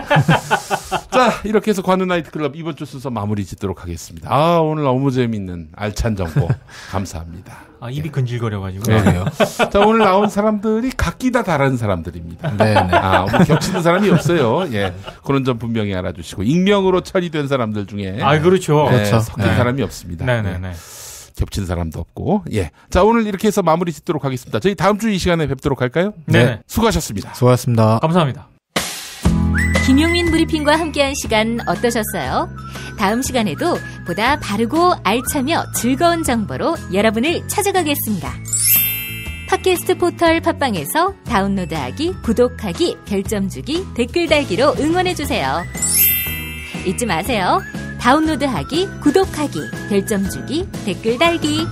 자, 이렇게 해서 관우 나이트클럽 이번 주 순서 마무리 짓도록 하겠습니다. 오늘 너무 재밌는 알찬 정보 감사합니다. 입이 예. 근질거려가지고. 그러네요. 자, 오늘 나온 사람들이 각기 다 다른 사람들입니다. 네네. 뭐 겹치는 사람이 없어요. 예. 그런 점 분명히 알아주시고. 익명으로 처리된 사람들 중에. 그렇죠. 네, 그렇죠. 섞인 네. 사람이 없습니다. 네네네. 네. 겹친 사람도 없고. 예. 자, 오늘 이렇게 해서 마무리 짓도록 하겠습니다. 저희 다음 주 이 시간에 뵙도록 할까요? 네. 수고하셨습니다. 수고하셨습니다. 감사합니다. 김용민 브리핑과 함께한 시간 어떠셨어요? 다음 시간에도 보다 바르고 알차며 즐거운 정보로 여러분을 찾아가겠습니다. 팟캐스트 포털 팟빵에서 다운로드하기, 구독하기, 별점 주기, 댓글 달기로 응원해주세요. 잊지 마세요. 다운로드하기, 구독하기, 별점 주기, 댓글 달기.